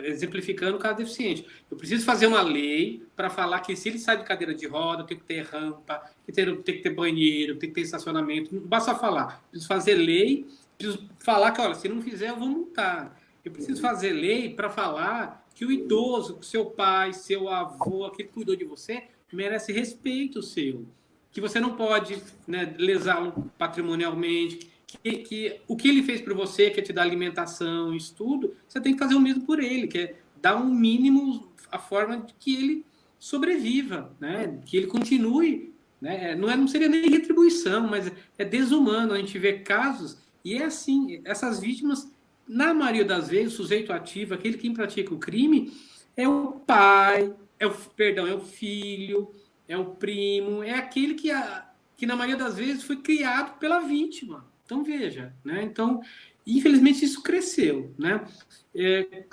exemplificando o caso deficiente, eu preciso fazer uma lei para falar que se ele sai de cadeira de roda, tem que ter rampa, tem que ter banheiro, tem que ter estacionamento, não basta falar. Preciso fazer lei, preciso falar que, olha, se não fizer, eu vou multar. Eu preciso fazer lei para falar que o idoso, seu pai, seu avô, aquele que cuidou de você, merece respeito seu. Que você não pode, né, lesá-lo patrimonialmente, que o que ele fez por você, que é te dar alimentação, estudo, você tem que fazer o mesmo por ele, que é dar um mínimo, a forma de que ele sobreviva, né? Que ele continue, né? Não seria nem retribuição, mas é desumano. A gente vê casos, e é assim, essas vítimas, na maioria das vezes, o sujeito ativo, aquele que pratica o crime, é o pai, é o filho, é o primo, é aquele que na maioria das vezes foi criado pela vítima. Então, veja, né? Então, infelizmente, isso cresceu, né?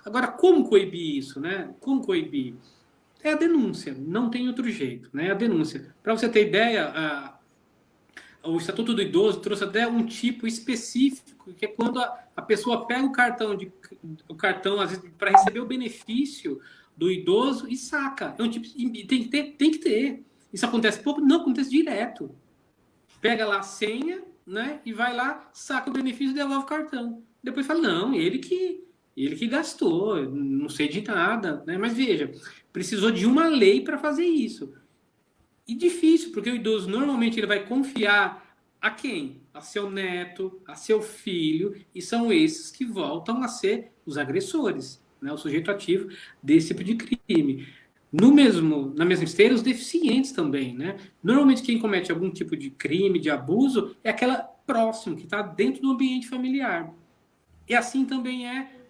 Agora, como coibir isso, né? Como coibir? É a denúncia, não tem outro jeito, né? A denúncia. Para você ter ideia, o Estatuto do Idoso trouxe até um tipo específico, que é quando a pessoa pega o cartão às vezes, para receber o benefício do idoso e saca. É um tipo, tem que ter. Isso acontece pouco? Não, acontece direto. Pega lá a senha, né? E vai lá, saca o benefício e devolve o cartão. Depois fala, não, ele que gastou, não sei de nada, né? Mas veja, precisou de uma lei para fazer isso. E difícil, porque o idoso normalmente ele vai confiar a quem? A seu neto, a seu filho, e são esses que voltam a ser os agressores, né? O sujeito ativo desse tipo de crime. Na mesma esteira, os deficientes também, né? Normalmente quem comete algum tipo de crime, de abuso, é aquela próximo, que está dentro do ambiente familiar. E assim também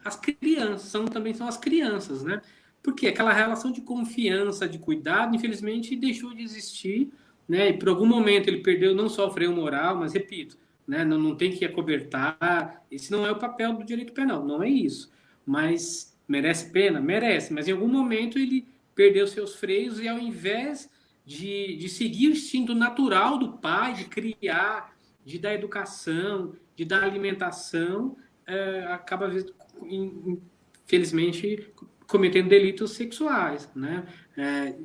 as crianças, também são as crianças, né? Porque aquela relação de confiança, de cuidado, infelizmente, deixou de existir, né? E por algum momento ele perdeu não só o freio moral, mas, repito, né? Não tem que acobertar. Esse não é o papel do direito penal, não é isso. Mas merece pena? Merece. Mas em algum momento ele perdeu seus freios e ao invés de seguir o instinto natural do pai, de criar, de dar educação, de dar alimentação, acaba, infelizmente, cometendo delitos sexuais, né?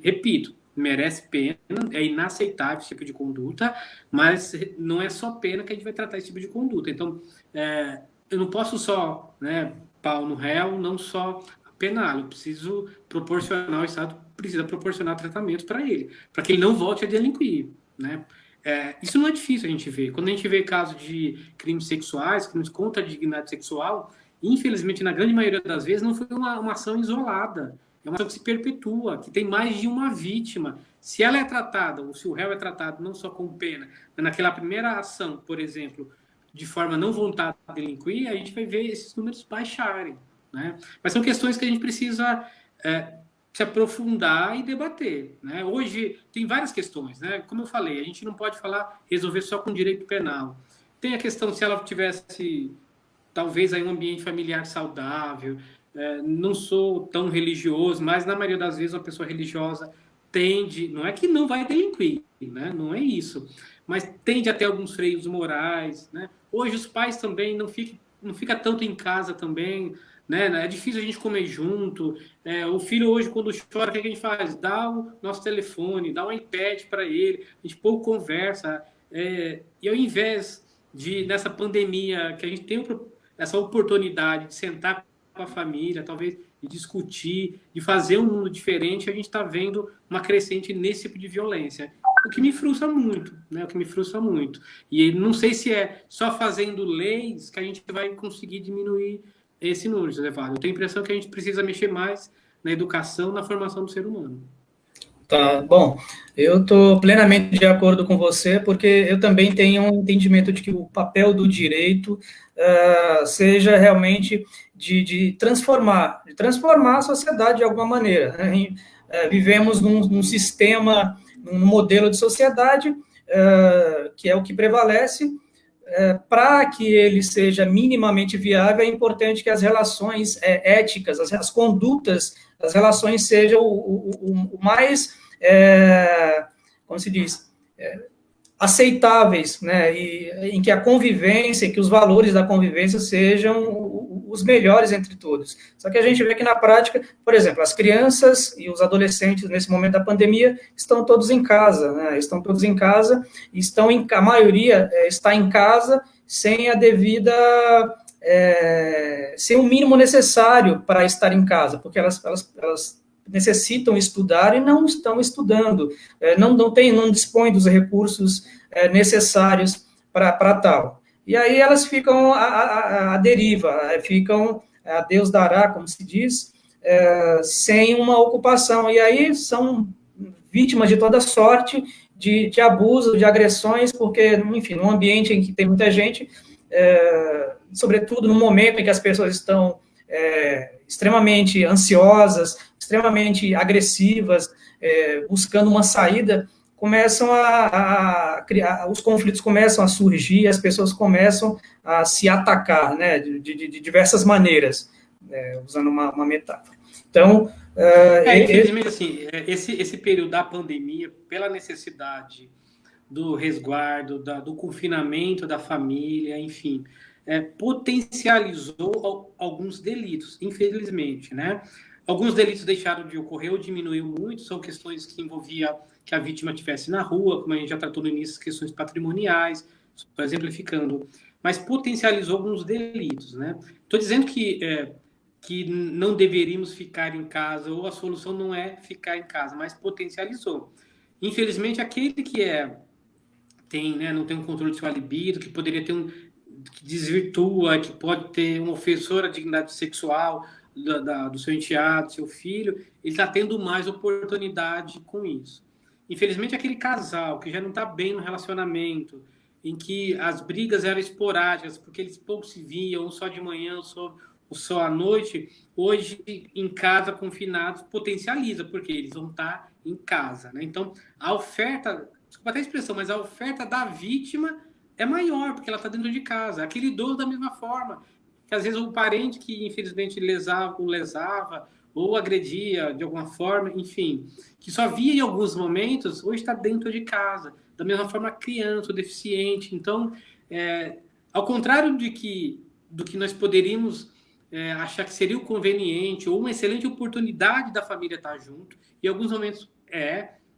Repito, merece pena, é inaceitável esse tipo de conduta, mas não é só pena que a gente vai tratar esse tipo de conduta. Então, eu não posso só, né, pau no réu, não só penal, eu preciso proporcionar, o Estado precisa proporcionar tratamento para ele, para que ele não volte a delinquir, né? Isso não é difícil a gente ver. Quando a gente vê casos de crimes sexuais, crimes contra a dignidade sexual, infelizmente, na grande maioria das vezes, não foi uma ação isolada. É uma ação que se perpetua, que tem mais de uma vítima. Se ela é tratada, ou se o réu é tratado não só com pena, mas naquela primeira ação, por exemplo, de forma não voltada a delinquir, a gente vai ver esses números baixarem, né? Mas são questões que a gente precisa se aprofundar e debater, né? Hoje tem várias questões, né? Como eu falei, a gente não pode resolver só com direito penal. Tem a questão se ela tivesse talvez aí um ambiente familiar saudável. Não sou tão religioso, mas na maioria das vezes uma pessoa religiosa tende, não é que não vai delinquir, né? Não é isso, mas tende a ter alguns freios morais, né? Hoje os pais também não fica tanto em casa também, né? É difícil a gente comer junto. O filho hoje, quando chora, o que a gente faz? Dá o nosso telefone, dá um iPad para ele, a gente pouco conversa. E ao invés nessa pandemia, que a gente tem essa oportunidade de sentar com a família, talvez de discutir, de fazer um mundo diferente, a gente está vendo uma crescente nesse tipo de violência. O que me frustra muito, né? O que me frustra muito. E não sei se é só fazendo leis que a gente vai conseguir diminuir esse número, José Vado. Eu tenho a impressão que a gente precisa mexer mais na educação, na formação do ser humano. Tá, bom, eu estou plenamente de acordo com você, porque eu também tenho um entendimento de que o papel do direito seja realmente de transformar a sociedade de alguma maneira, né? Vivemos num sistema, num modelo de sociedade que é o que prevalece. Para que ele seja minimamente viável, é importante que as relações éticas, as condutas, as relações sejam o mais, como se diz, aceitáveis, né? E em que a convivência, que os valores da convivência sejam os melhores entre todos. Só que a gente vê que na prática, por exemplo, as crianças e os adolescentes nesse momento da pandemia estão todos em casa, né? Estão todos em casa, a maioria está em casa sem a devida ser o mínimo necessário para estar em casa, porque elas necessitam estudar e não estão estudando, não dispõem dos recursos necessários para tal. E aí elas ficam à deriva, ficam a Deus dará, como se diz, sem uma ocupação. E aí são vítimas de toda sorte de abuso, de agressões, porque, enfim, num ambiente em que tem muita gente, sobretudo no momento em que as pessoas estão extremamente ansiosas, extremamente agressivas, buscando uma saída, começam a criar, os conflitos começam a surgir, as pessoas começam a se atacar, né, de diversas maneiras, usando uma metáfora. Então, infelizmente, assim, esse período da pandemia, pela necessidade do resguardo, do confinamento da família, enfim, potencializou alguns delitos, infelizmente, né? Alguns delitos deixaram de ocorrer ou diminuiu muito, são questões que envolvia que a vítima estivesse na rua, como a gente já tratou no início, questões patrimoniais, só exemplificando, mas potencializou alguns delitos, né? Estou dizendo que não deveríamos ficar em casa, ou a solução não é ficar em casa, mas potencializou. Infelizmente, aquele que não tem um controle de sua libido, que poderia ter que desvirtua, que pode ter um ofensor à dignidade sexual do seu enteado, do seu filho, ele está tendo mais oportunidade com isso. Infelizmente, aquele casal que já não está bem no relacionamento, em que as brigas eram esporádicas, porque eles pouco se viam, só de manhã, só à noite, hoje em casa, confinados, potencializa, porque eles vão estar em casa, né? Então, a oferta, desculpa até a expressão, mas a oferta da vítima é maior, porque ela está dentro de casa. Aquele idoso da mesma forma, que às vezes o parente que infelizmente lesava ou agredia de alguma forma, enfim, que só via em alguns momentos, hoje está dentro de casa. Da mesma forma, a criança, o deficiente. Então, ao contrário do que nós poderíamos achar que seria o conveniente ou uma excelente oportunidade da família estar junto, e em alguns momentos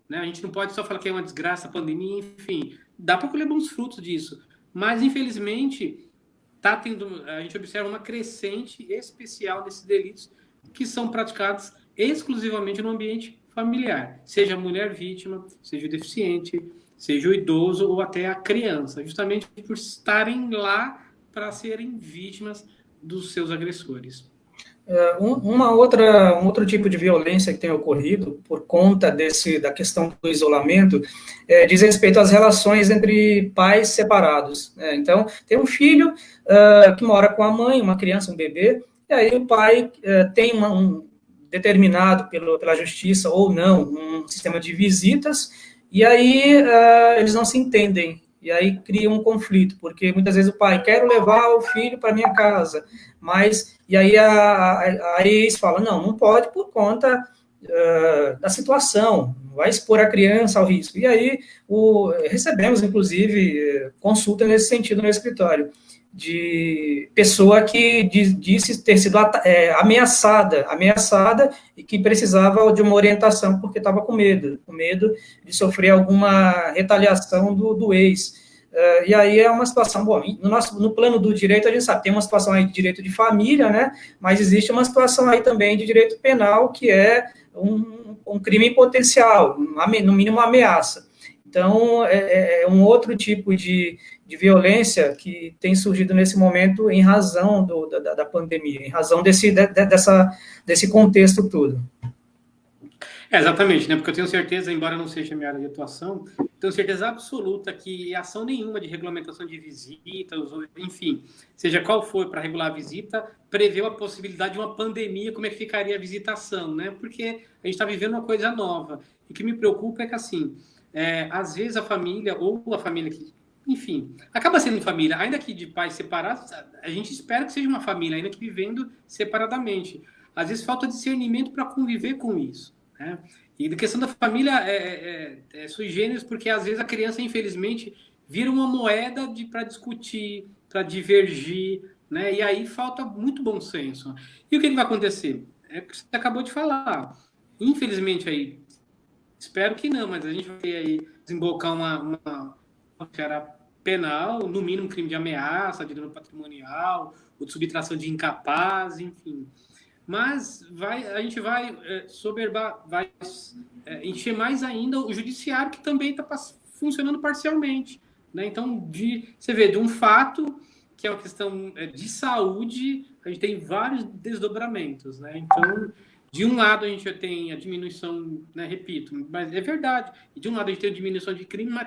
né? A gente não pode só falar que é uma desgraça, pandemia, enfim, dá para colher bons frutos disso, mas infelizmente a gente observa uma crescente especial desses delitos que são praticados exclusivamente no ambiente familiar, seja a mulher vítima, seja o deficiente, seja o idoso ou até a criança, justamente por estarem lá para serem vítimas dos seus agressores. Um outro tipo de violência que tem ocorrido por conta da questão do isolamento diz respeito às relações entre pais separados. Então, tem um filho que mora com a mãe, uma criança, um bebê, e aí o pai tem um determinado pela justiça ou não um sistema de visitas, e aí eles não se entendem. E aí cria um conflito, porque muitas vezes o pai quer levar o filho para minha casa, mas e aí a ex fala, não pode por conta da situação, vai expor a criança ao risco. E aí recebemos, inclusive, consulta nesse sentido no escritório, de pessoa que disse ter sido ameaçada e que precisava de uma orientação porque estava com medo de sofrer alguma retaliação do ex. E aí é uma situação, bom, no plano do direito a gente sabe, tem uma situação aí de direito de família, né, mas existe uma situação aí também de direito penal que é um crime potencial, no mínimo uma ameaça. Então, é um outro tipo de violência que tem surgido nesse momento em razão da pandemia, em razão desse contexto todo. Exatamente, né? Porque eu tenho certeza, embora não seja minha área de atuação, tenho certeza absoluta que ação nenhuma de regulamentação de visitas, enfim, seja qual for para regular a visita, preveu a possibilidade de uma pandemia, como é que ficaria a visitação, né? Porque a gente está vivendo uma coisa nova. E o que me preocupa é que, assim, às vezes a família, ou a família que, enfim, acaba sendo família, ainda que de pais separados, a gente espera que seja uma família, ainda que vivendo separadamente. Às vezes falta discernimento para conviver com isso. Né? E a questão da família é sui generis, porque às vezes a criança, infelizmente, vira uma moeda para discutir, para divergir, né? E aí falta muito bom senso. E o que vai acontecer? É o que você acabou de falar. Infelizmente, aí, espero que não, mas a gente vai aí desembocar uma penal, no mínimo crime de ameaça, de dano patrimonial, ou de subtração de incapaz, enfim. Mas a gente vai encher mais ainda o judiciário, que também está funcionando parcialmente. Né? Então, você vê, de um fato que é uma questão de saúde, a gente tem vários desdobramentos. Né? Então, de um lado, a gente já tem a diminuição, né, repito, mas é verdade, e de um lado a gente tem a diminuição de crime, mas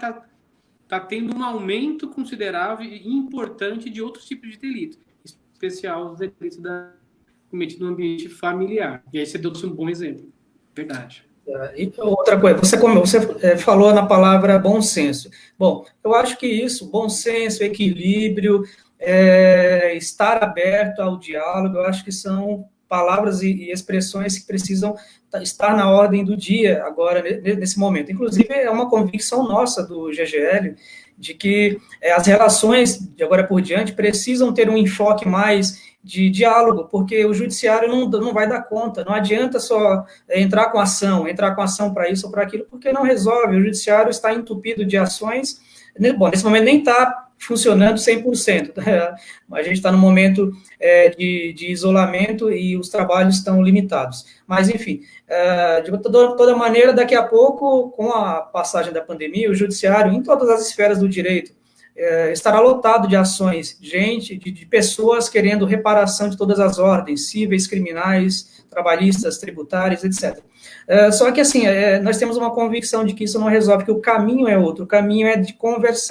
está tendo um aumento considerável e importante de outros tipos de delitos, em especial os delitos cometidos no ambiente familiar. E aí você deu um bom exemplo. Verdade. E outra coisa, você falou na palavra bom senso. Bom, eu acho que isso, bom senso, equilíbrio, estar aberto ao diálogo, eu acho que são palavras e expressões que precisam estar na ordem do dia agora, nesse momento. Inclusive, é uma convicção nossa do GGL, de que as relações, de agora por diante, precisam ter um enfoque mais de diálogo, porque o judiciário não vai dar conta, não adianta só entrar com ação para isso ou para aquilo, porque não resolve, o judiciário está entupido de ações. Bom, nesse momento nem está funcionando 100%, a gente está no momento de isolamento e os trabalhos estão limitados. Mas, enfim, de toda maneira, daqui a pouco, com a passagem da pandemia, o judiciário, em todas as esferas do direito, estará lotado de ações, de pessoas querendo reparação de todas as ordens, cíveis, criminais, trabalhistas, tributárias, etc. Só que, assim, nós temos uma convicção de que isso não resolve, que o caminho é outro, o caminho é de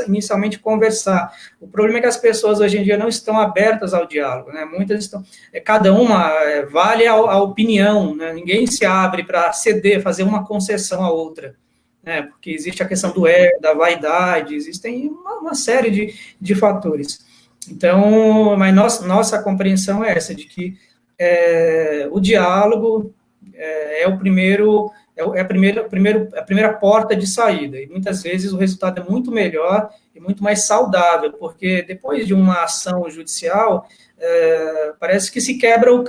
inicialmente conversar. O problema é que as pessoas hoje em dia não estão abertas ao diálogo, né? Muitas estão, cada uma vale a opinião, né? Ninguém se abre para ceder, fazer uma concessão à outra. Porque existe a questão do ego, da vaidade, existem uma série de fatores. Então, mas nossa compreensão é essa, de que o diálogo é a primeira porta de saída, e muitas vezes o resultado é muito melhor e muito mais saudável, porque depois de uma ação judicial, parece que se quebra um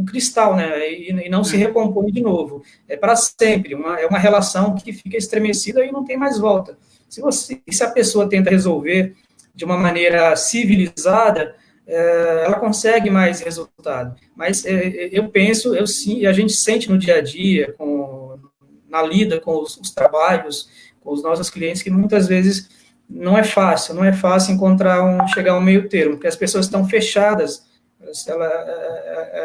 cristal, né, e não se recompõe de novo, para sempre, é uma relação que fica estremecida e não tem mais volta. Se a pessoa tenta resolver de uma maneira civilizada, ela consegue mais resultado. Mas eu penso, sim, a gente sente no dia a dia, na lida com os trabalhos, com os nossos clientes, que muitas vezes não é fácil chegar a um meio termo, porque as pessoas estão fechadas,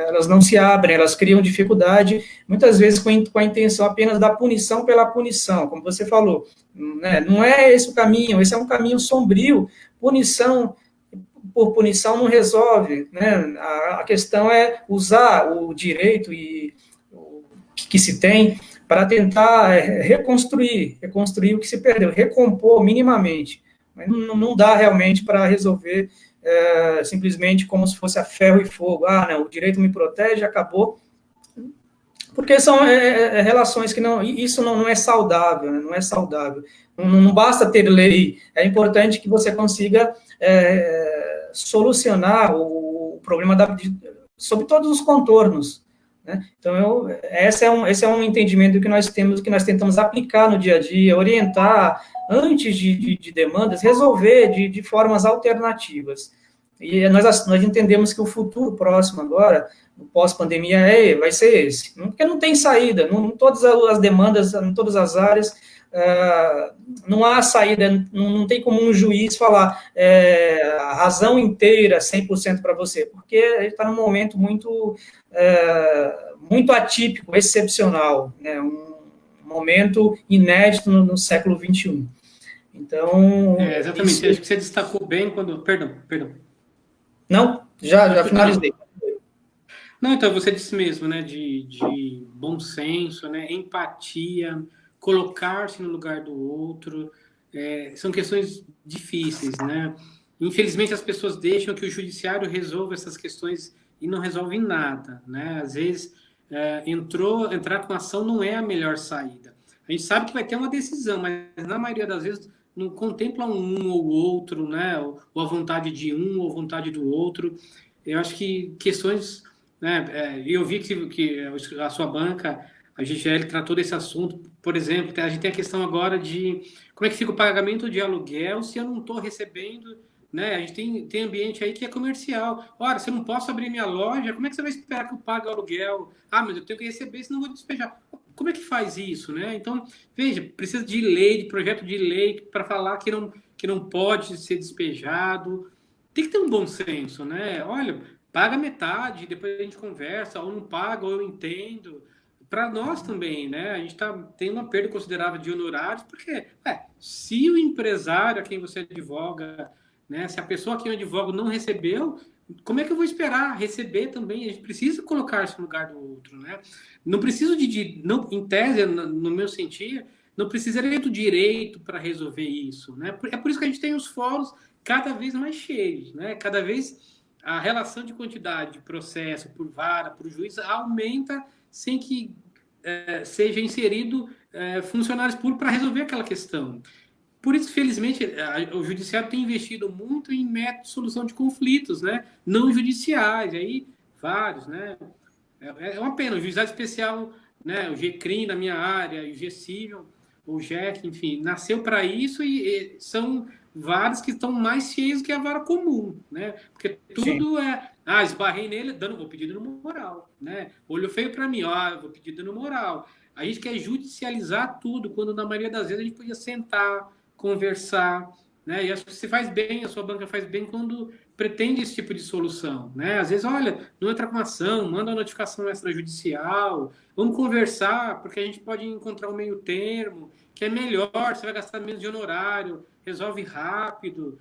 elas não se abrem, elas criam dificuldade, muitas vezes com a intenção apenas da punição pela punição, como você falou, né? Não é esse o caminho, esse é um caminho sombrio, punição por punição não resolve, né? A questão é usar o direito que se tem para tentar reconstruir o que se perdeu, recompor minimamente. Mas não dá realmente para resolver simplesmente como se fosse a ferro e fogo. Não, o direito me protege, acabou. Porque são relações que isso não é saudável, né? Não é saudável. Não basta ter lei, é importante que você consiga solucionar o problema sob todos os contornos, né? Então, esse é um entendimento que nós temos, que nós tentamos aplicar no dia a dia, orientar antes de demandas, resolver de formas alternativas. E nós entendemos que o futuro próximo agora, no pós-pandemia, vai ser esse, porque não tem saída, em todas as demandas, em todas as áreas, não há saída, não tem como um juiz falar a razão inteira 100% para você, porque ele está num momento muito atípico, excepcional, né, um momento inédito no século XXI. Então... exatamente, acho que você destacou bem quando... Perdão. Não, já finalizei. Não, então, você disse mesmo, né, de bom senso, né, empatia, colocar-se no lugar do outro, são questões difíceis, né? Infelizmente, as pessoas deixam que o judiciário resolva essas questões e não resolve nada, né? Às vezes, entrar com ação não é a melhor saída. A gente sabe que vai ter uma decisão, mas na maioria das vezes não contempla um ou outro, né? Ou a vontade de um ou a vontade do outro. Eu acho que questões... né? Eu vi que a sua banca, a GGL, tratou desse assunto. Por exemplo, a gente tem a questão agora de como é que fica o pagamento de aluguel se eu não estou recebendo, né? A gente tem ambiente aí que é comercial. Ora, se eu não posso abrir minha loja, como é que você vai esperar que eu pague o aluguel? Ah, mas eu tenho que receber, senão eu vou despejar. Como é que faz isso, né? Então, veja, precisa de lei, de projeto de lei para falar que não pode ser despejado. Tem que ter um bom senso, né? Olha, paga metade, depois a gente conversa, ou não paga, ou eu entendo. Para nós também, né? A gente tem uma perda considerável de honorários, porque se o empresário a quem você advoga, né? Se a pessoa a quem eu advogo não recebeu, como é que eu vou esperar receber também? A gente precisa colocar-se no lugar do outro, né? Não preciso não, em tese, no meu sentido, não precisaria do direito para resolver isso, né? É por isso que a gente tem os fóruns cada vez mais cheios, né? Cada vez a relação de quantidade de processo por vara, por juiz, aumenta sem que seja inserido funcionários públicos para resolver aquela questão. Por isso, felizmente, o judiciário tem investido muito em métodos de solução de conflitos, né? Não judiciais, aí vários, né? É uma pena, o juizado especial, né? O GCRIM na minha área, o GCIVIL, o GEC, enfim, nasceu para isso e são varas que estão mais cheias que a vara comum, né? Porque tudo esbarrei nele, vou pedir dano moral, né? Olho feio para mim, vou pedir dano moral. A gente quer judicializar tudo, quando na maioria das vezes a gente podia sentar, conversar, né? E acho que você faz bem, a sua banca faz bem quando pretende esse tipo de solução, né? Às vezes, olha, não entra com ação, manda uma notificação extrajudicial, vamos conversar, porque a gente pode encontrar um meio termo, que é melhor, você vai gastar menos de honorário, resolve rápido.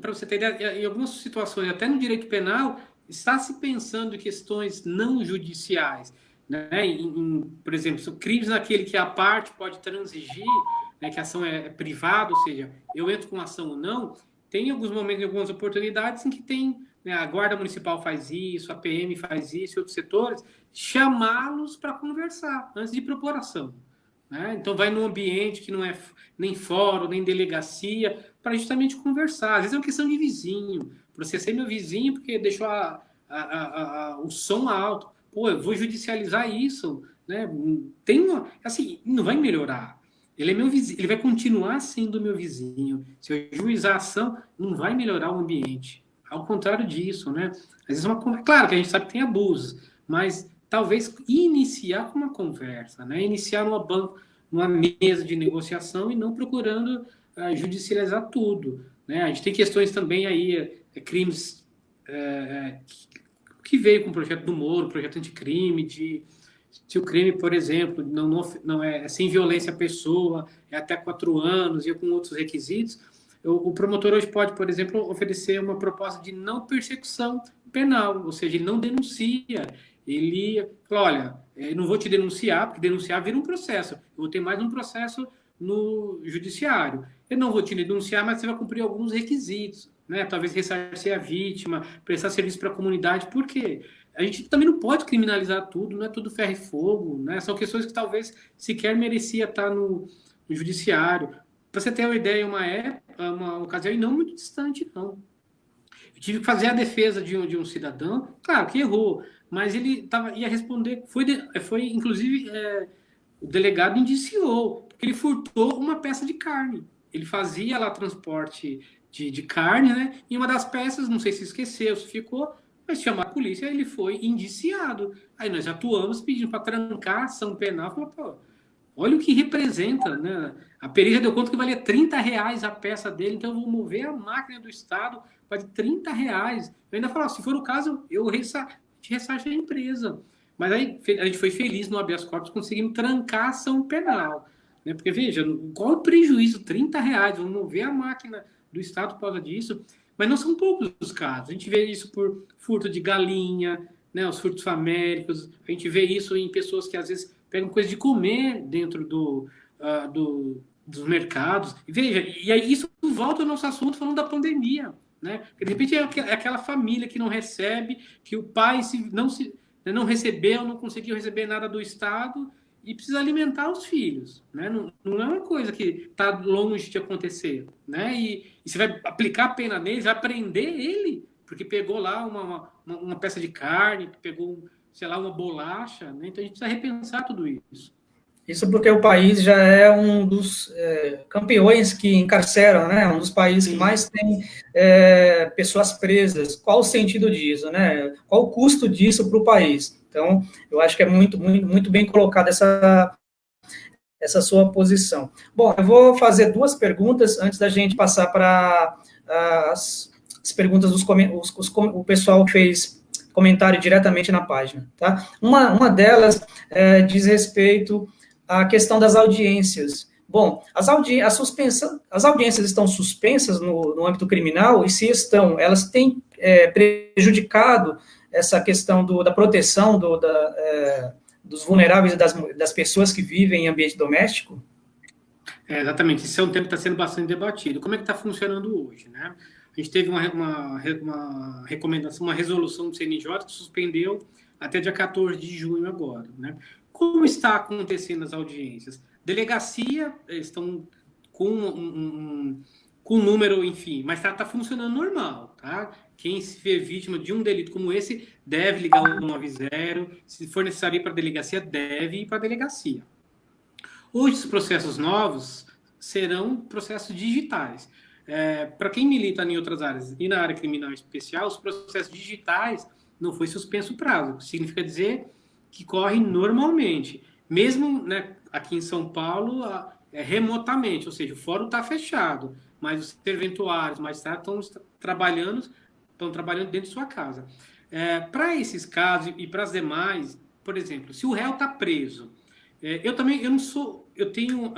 Para você ter ideia, em algumas situações, até no direito penal, está se pensando em questões não judiciais, né? Por exemplo, crimes naquele que a parte pode transigir, né, que a ação é privada, ou seja, eu entro com ação ou não, tem alguns momentos, algumas oportunidades em que tem, né, a Guarda Municipal faz isso, a PM faz isso, e outros setores, chamá-los para conversar antes de propor ação. Né? Então, vai num ambiente que não é nem fórum, nem delegacia, para justamente conversar. Às vezes é uma questão de vizinho. Processei meu vizinho porque deixou o som alto. Pô, eu vou judicializar isso. Né? Assim, não vai melhorar. Ele é meu vizinho, ele vai continuar sendo meu vizinho. Se eu juizar a ação, não vai melhorar o ambiente. Ao contrário disso, né? Às vezes claro que a gente sabe que tem abusos, mas talvez iniciar com uma conversa, né? Iniciar numa mesa de negociação e não procurando judicializar tudo, né? A gente tem questões também aí, crimes que veio com o projeto do Moro, projeto anticrime, se o crime, por exemplo, não é sem violência à pessoa, é até 4 anos e com outros requisitos, o promotor hoje pode, por exemplo, oferecer uma proposta de não persecução penal, ou seja, ele não denuncia, ele fala, olha, eu não vou te denunciar, porque denunciar vira um processo, eu vou ter mais um processo no judiciário. Eu não vou te denunciar, mas você vai cumprir alguns requisitos, né? Talvez ressarcir a vítima, prestar serviço para a comunidade, por quê? A gente também não pode criminalizar tudo, não é tudo ferro e fogo, né? São questões que talvez sequer merecia estar no judiciário. Para você ter uma ideia, uma ocasião e não muito distante, não. Eu tive que fazer a defesa de um cidadão, claro que errou, mas ele ia responder, foi inclusive, o delegado indiciou, porque ele furtou uma peça de carne. Ele fazia lá transporte de carne, né? E uma das peças, não sei se esqueceu, se ficou, mas chamar a polícia, ele foi indiciado. Aí nós atuamos pedindo para trancar a ação penal. Falou, pô, olha o que representa, né? A perícia deu conta que valia R$30 a peça dele, então eu vou mover a máquina do Estado para R$30. Eu ainda falo, se for o caso, eu ressarço a empresa. Mas aí a gente foi feliz no habeas corpus, conseguimos trancar a ação penal. Né? Porque, veja, qual o prejuízo? R$30, vamos mover a máquina do Estado por causa disso. Mas não são poucos os casos. A gente vê isso por furto de galinha, né, os furtos famélicos. A gente vê isso em pessoas que, às vezes, pegam coisa de comer dentro dos mercados. E veja, e aí isso volta ao nosso assunto falando da pandemia. Né? Porque, de repente, é aquela família que não recebe, que o pai não recebeu, não conseguiu receber nada do Estado e precisa alimentar os filhos, né? Não é uma coisa que está longe de acontecer, né? E você vai aplicar a pena nele, vai prender ele, porque pegou lá uma peça de carne, pegou, sei lá, uma bolacha, né? Então a gente precisa repensar tudo isso. Isso porque o país já é um dos campeões que encarceram, né? Um dos países que mais tem pessoas presas. Qual o sentido disso, né? Qual o custo disso para o país? Então, eu acho que é muito, muito, muito bem colocada essa sua posição. Bom, eu vou fazer duas perguntas antes da gente passar para as perguntas o pessoal fez comentário diretamente na página, tá? Uma delas diz respeito à questão das audiências. Bom, as audiências estão suspensas no âmbito criminal, e se estão, elas têm prejudicado essa questão da proteção dos vulneráveis e das pessoas que vivem em ambiente doméstico? Exatamente, isso é um tema que está sendo bastante debatido. Como é que está funcionando hoje, né? A gente teve uma recomendação, uma resolução do CNJ que suspendeu até dia 14 de junho agora, né? Como está acontecendo as audiências? Delegacia, estão com com número, enfim, mas está funcionando normal, tá? Quem se vê vítima de um delito como esse deve ligar o 190, se for necessário ir para a delegacia, deve ir para a delegacia. Hoje, os processos novos serão processos digitais. Para quem milita em outras áreas e na área criminal em especial, os processos digitais não foi suspenso o prazo. Significa dizer que corre normalmente. Mesmo, né, aqui em São Paulo, remotamente, ou seja, o fórum está fechado, mas os serventuários, magistrados estão trabalhando dentro de sua casa. Para esses casos e para as demais, por exemplo, se o réu está preso, eu tenho,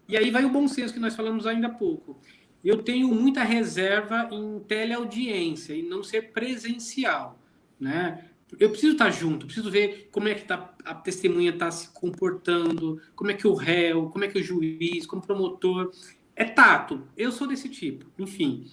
e aí vai o bom senso que nós falamos ainda há pouco. Eu tenho muita reserva em teleaudiência e não ser presencial, né? Eu preciso estar junto, preciso ver como é que a testemunha está se comportando, como é que o réu, como é que o juiz, como o promotor. É tato, eu sou desse tipo, enfim.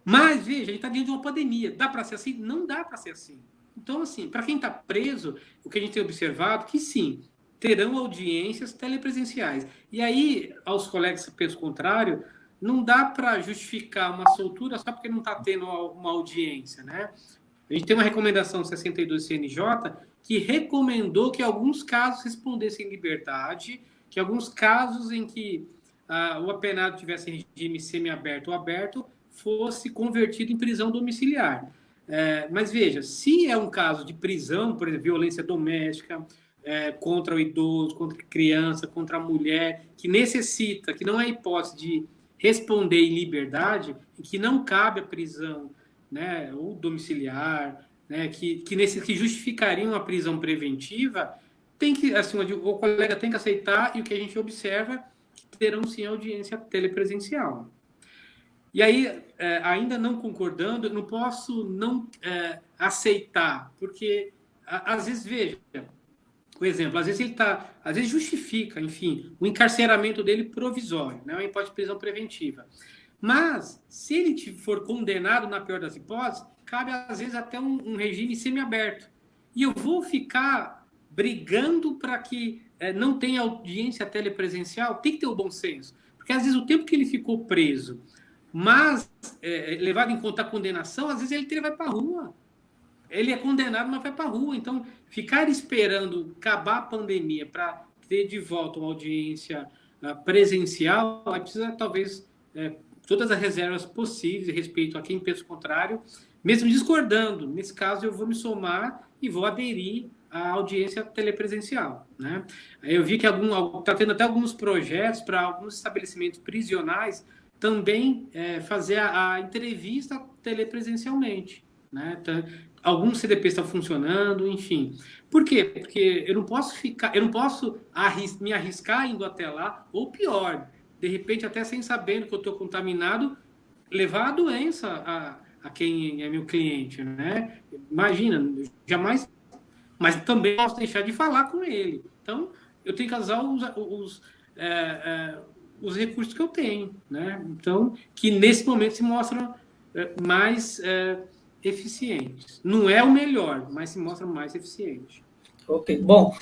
Mas, veja, a gente está dentro de uma pandemia. Dá para ser assim? Não dá para ser assim. Então, assim, para quem está preso, o que a gente tem observado, que sim, terão audiências telepresenciais. E aí, aos colegas que pensam o contrário, não dá para justificar uma soltura só porque não está tendo uma audiência, né? A gente tem uma recomendação 62 CNJ que recomendou que alguns casos respondessem em liberdade, que alguns casos em que o apenado tivesse em regime semiaberto ou aberto fosse convertido em prisão domiciliar. Mas veja, se é um caso de prisão, por exemplo, violência doméstica, contra o idoso, contra a criança, contra a mulher, que necessita, que não é hipótese de responder em liberdade, que não cabe a prisão, né, ou domiciliar, né, que justificariam uma prisão preventiva, tem que, assim, o colega tem que aceitar, e o que a gente observa é que terão sim audiência telepresencial. E aí, ainda não concordando, eu não posso não aceitar, porque às vezes, veja, por exemplo, às vezes justifica, enfim, o encarceramento dele provisório, né, uma hipótese de prisão preventiva. Mas, se ele for condenado, na pior das hipóteses, cabe, às vezes, até um regime semiaberto. E eu vou ficar brigando para que não tenha audiência telepresencial? Tem que ter o bom senso. Porque, às vezes, o tempo que ele ficou preso, mas levado em conta a condenação, às vezes ele vai para a rua. Ele é condenado, mas vai para a rua. Então, ficar esperando acabar a pandemia para ter de volta uma audiência presencial, aí precisa, talvez, todas as reservas possíveis a respeito a quem pensa o contrário, mesmo discordando. Nesse caso, eu vou me somar e vou aderir à audiência telepresencial, né? Eu vi que está tendo até alguns projetos para alguns estabelecimentos prisionais também fazer a entrevista telepresencialmente, né? Então, alguns CDPs estão funcionando, enfim. Por quê? Porque eu não posso me arriscar indo até lá, ou pior, de repente, até sem sabendo que eu estou contaminado, levar a doença a quem é meu cliente, né? Imagina, jamais, mas também posso deixar de falar com ele. Então, eu tenho que usar os recursos que eu tenho, né? Então, que nesse momento se mostram mais eficientes. Não é o melhor, mas se mostra mais eficiente. Ok. Bom,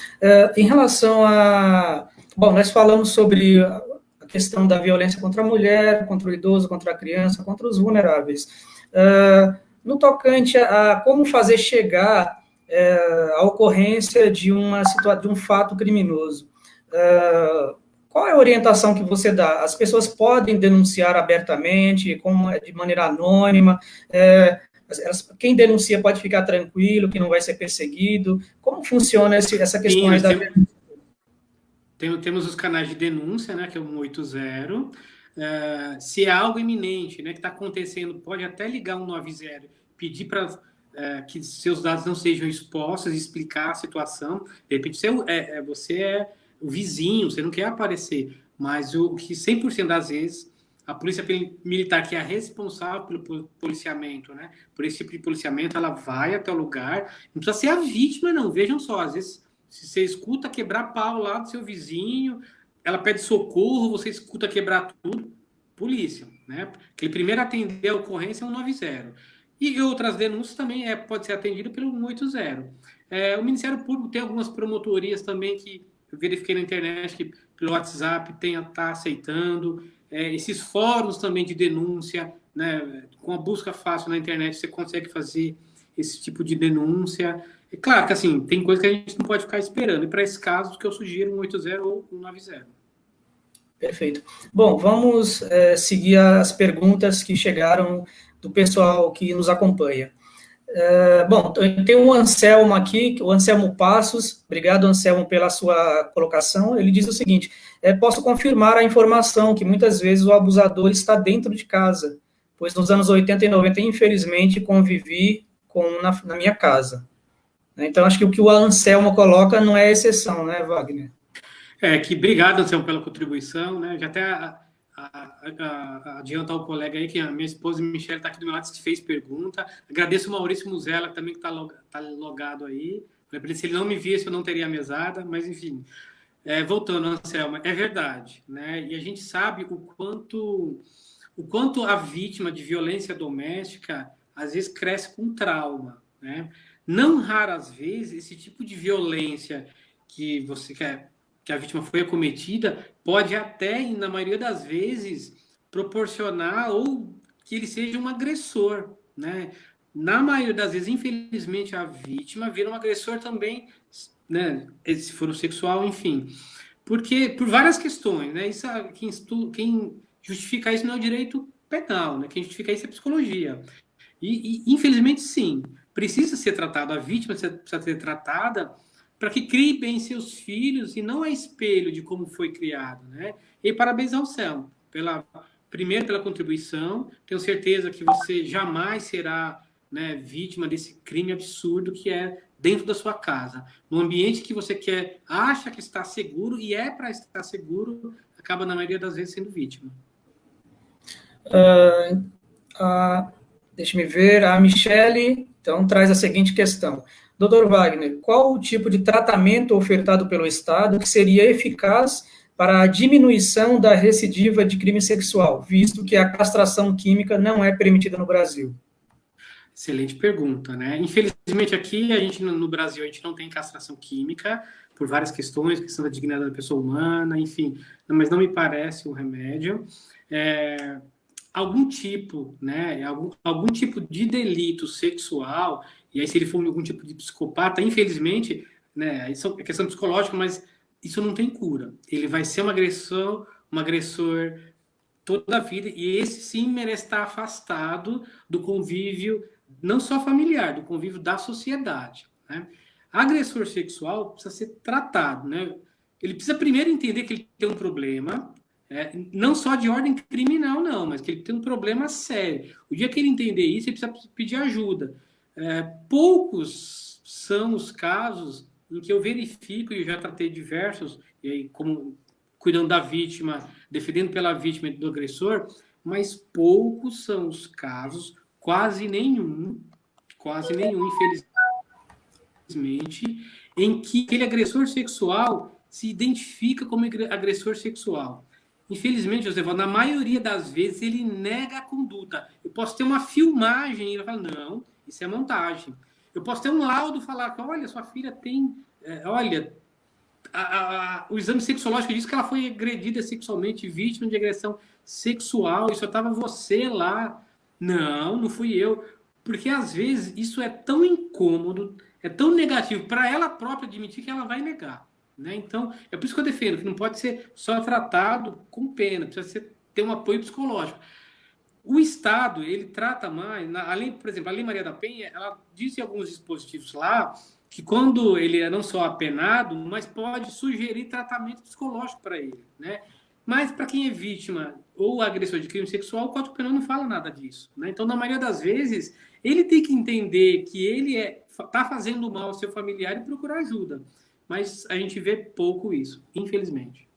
em relação a... Bom, nós falamos sobre a questão da violência contra a mulher, contra o idoso, contra a criança, contra os vulneráveis. No tocante a como fazer chegar a ocorrência de um fato criminoso. qual é a orientação que você dá? As pessoas podem denunciar abertamente, de maneira anônima? Quem denuncia pode ficar tranquilo, que não vai ser perseguido? Como funciona essa questão Sim, aí da... temos os canais de denúncia, né, que é o 180. Se é algo iminente, né, que está acontecendo, pode até ligar 190, pedir para que seus dados não sejam expostos, explicar a situação. De repente, você é o vizinho, você não quer aparecer, mas o que 100% das vezes a polícia militar, que é a responsável pelo policiamento, né, por esse tipo de policiamento, ela vai até o lugar, não precisa ser a vítima, não. Vejam só, às vezes, se você escuta quebrar pau lá do seu vizinho, ela pede socorro, você escuta quebrar tudo, polícia, né? Aquele primeiro atender a ocorrência é 190. E outras denúncias também pode ser atendido pelo 180. O Ministério Público tem algumas promotorias também que eu verifiquei na internet que pelo WhatsApp está aceitando. Esses fóruns também de denúncia, né? Com a busca fácil na internet você consegue fazer esse tipo de denúncia. É claro que assim, tem coisa que a gente não pode ficar esperando. E para esse caso, que eu sugiro 180 ou 190. Perfeito. Bom, vamos seguir as perguntas que chegaram do pessoal que nos acompanha. Bom, tem o Anselmo aqui, o Anselmo Passos. Obrigado, Anselmo, pela sua colocação. Ele diz o seguinte: posso confirmar a informação que muitas vezes o abusador está dentro de casa, pois nos anos 80 e 90, infelizmente, convivi na minha casa. Então, acho que o que o Anselmo coloca não é exceção, né, Wagner? Obrigado, Anselmo, pela contribuição, né? Já até adiantar o colega aí, que a minha esposa Michelle está aqui do meu lado, que fez pergunta. Agradeço o Maurício Muzela, também, que está logado aí. Se ele não me visse, eu não teria a mesada, mas enfim. Voltando, Anselmo, é verdade, né? E a gente sabe o quanto a vítima de violência doméstica às vezes cresce com trauma, né? Não raras vezes esse tipo de violência que que a vítima foi acometida pode até, na maioria das vezes, proporcionar ou que ele seja um agressor, né? Na maioria das vezes, infelizmente, a vítima vira um agressor também, né? Se for o sexual, enfim. Porque, por várias questões, né? Quem justifica isso não é o direito penal, né? Quem justifica isso é a psicologia. Infelizmente, sim, precisa ser tratado, a vítima precisa ser tratada para que crie bem seus filhos e não a espelho de como foi criado, né? E parabéns ao Selmo, primeiro pela contribuição, tenho certeza que você jamais será, né, vítima desse crime absurdo que é dentro da sua casa, no ambiente que você acha que está seguro e é para estar seguro, acaba na maioria das vezes sendo vítima. Deixa-me ver, a Michele, então, traz a seguinte questão. Dr. Wagner, qual o tipo de tratamento ofertado pelo Estado que seria eficaz para a diminuição da recidiva de crime sexual, visto que a castração química não é permitida no Brasil? Excelente pergunta, né? Infelizmente aqui, no Brasil, a gente não tem castração química, por várias questões, questão da dignidade da pessoa humana, enfim, mas não me parece um remédio. Algum tipo, né, algum tipo de delito sexual, e aí se ele for algum tipo de psicopata, infelizmente, né, isso é questão psicológica, mas isso não tem cura. Ele vai ser um agressor toda a vida, e esse sim merece estar afastado do convívio, não só familiar, do convívio da sociedade, né? Agressor sexual precisa ser tratado, né? Ele precisa primeiro entender que ele tem um problema, não só de ordem criminal, não, mas que ele tem um problema sério. O dia que ele entender isso, ele precisa pedir ajuda. Poucos são os casos em que eu verifico, e eu já tratei diversos, e aí, como cuidando da vítima, defendendo pela vítima e do agressor, mas poucos são os casos, quase nenhum, infelizmente, em que aquele agressor sexual se identifica como agressor sexual. Infelizmente, Josevaldo, na maioria das vezes ele nega a conduta. Eu posso ter uma filmagem e ele fala, não, isso é montagem. Eu posso ter um laudo falar que, olha, sua filha tem, o exame sexológico diz que ela foi agredida sexualmente, vítima de agressão sexual, e só estava você lá. Não fui eu. Porque às vezes isso é tão incômodo, é tão negativo para ela própria admitir que ela vai negar. né? Então, é por isso que eu defendo que não pode ser só tratado com pena, precisa ter um apoio psicológico. O Estado, ele trata mais, além, por exemplo, a Lei Maria da Penha, ela diz em alguns dispositivos lá que quando ele é não só apenado, mas pode sugerir tratamento psicológico para ele, né? Mas para quem é vítima ou agressor de crime sexual, o Código Penal não fala nada disso, né? Então, na maioria das vezes, ele tem que entender que ele está fazendo mal ao seu familiar e procurar ajuda. Mas a gente vê pouco isso, infelizmente.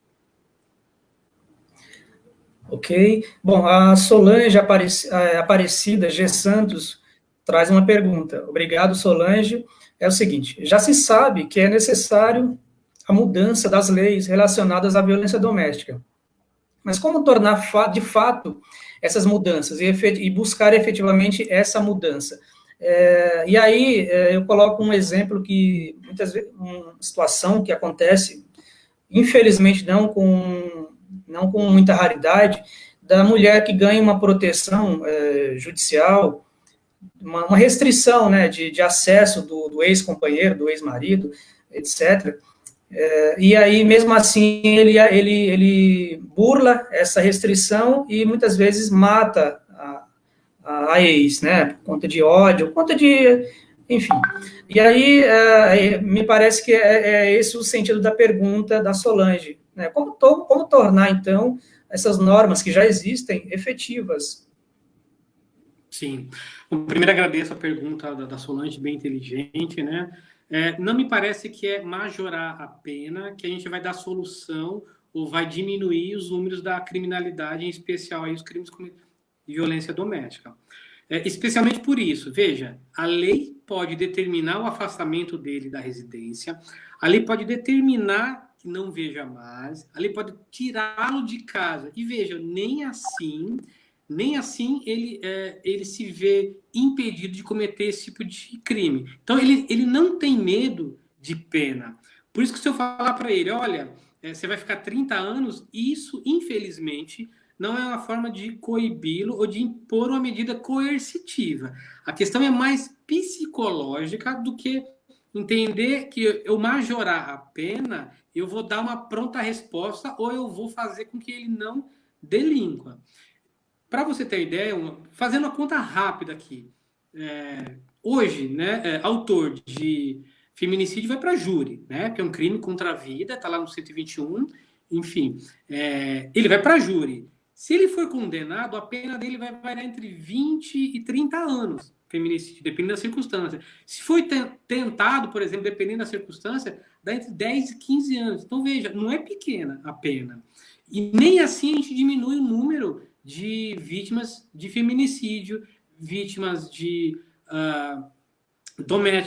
Ok. Bom, a Solange Aparecida G. Santos traz uma pergunta. Obrigado, Solange. É o seguinte: já se sabe que é necessário a mudança das leis relacionadas à violência doméstica. Mas como tornar de fato essas mudanças e buscar efetivamente essa mudança? E aí eu coloco um exemplo que muitas vezes, uma situação que acontece, infelizmente não com muita raridade, da mulher que ganha uma proteção judicial, uma restrição, né, de acesso do ex-companheiro, do ex-marido, etc. E aí, mesmo assim, ele burla essa restrição e muitas vezes mata a ex, né, por conta de ódio, por conta de... Enfim. E aí, me parece que é esse o sentido da pergunta da Solange, né? Como tornar, então, essas normas que já existem efetivas? Sim. Bom, primeiro agradeço a pergunta da Solange, bem inteligente, né? Não me parece que é majorar a pena que a gente vai dar solução ou vai diminuir os números da criminalidade, em especial aí os crimes de violência doméstica. Especialmente por isso, veja, a lei pode determinar o afastamento dele da residência, a lei pode determinar que não veja mais, a lei pode tirá-lo de casa. E veja, nem assim ele se vê impedido de cometer esse tipo de crime. Então, ele não tem medo de pena. Por isso que se eu falar para ele, olha, você vai ficar 30 anos, isso, infelizmente, não é uma forma de coibi-lo ou de impor uma medida coercitiva. A questão é mais psicológica do que entender que eu majorar a pena, eu vou dar uma pronta resposta ou eu vou fazer com que ele não delinqua. Para você ter ideia, fazendo uma conta rápida aqui, hoje, né, autor de feminicídio vai para júri, né, que é um crime contra a vida, está lá no 121, enfim, ele vai para júri. Se ele for condenado, a pena dele vai variar entre 20 e 30 anos, feminicídio, dependendo da circunstância. Se foi tentado, por exemplo, dependendo da circunstância, dá entre 10 e 15 anos. Então, veja, não é pequena a pena. E nem assim a gente diminui o número de vítimas de feminicídio, vítimas de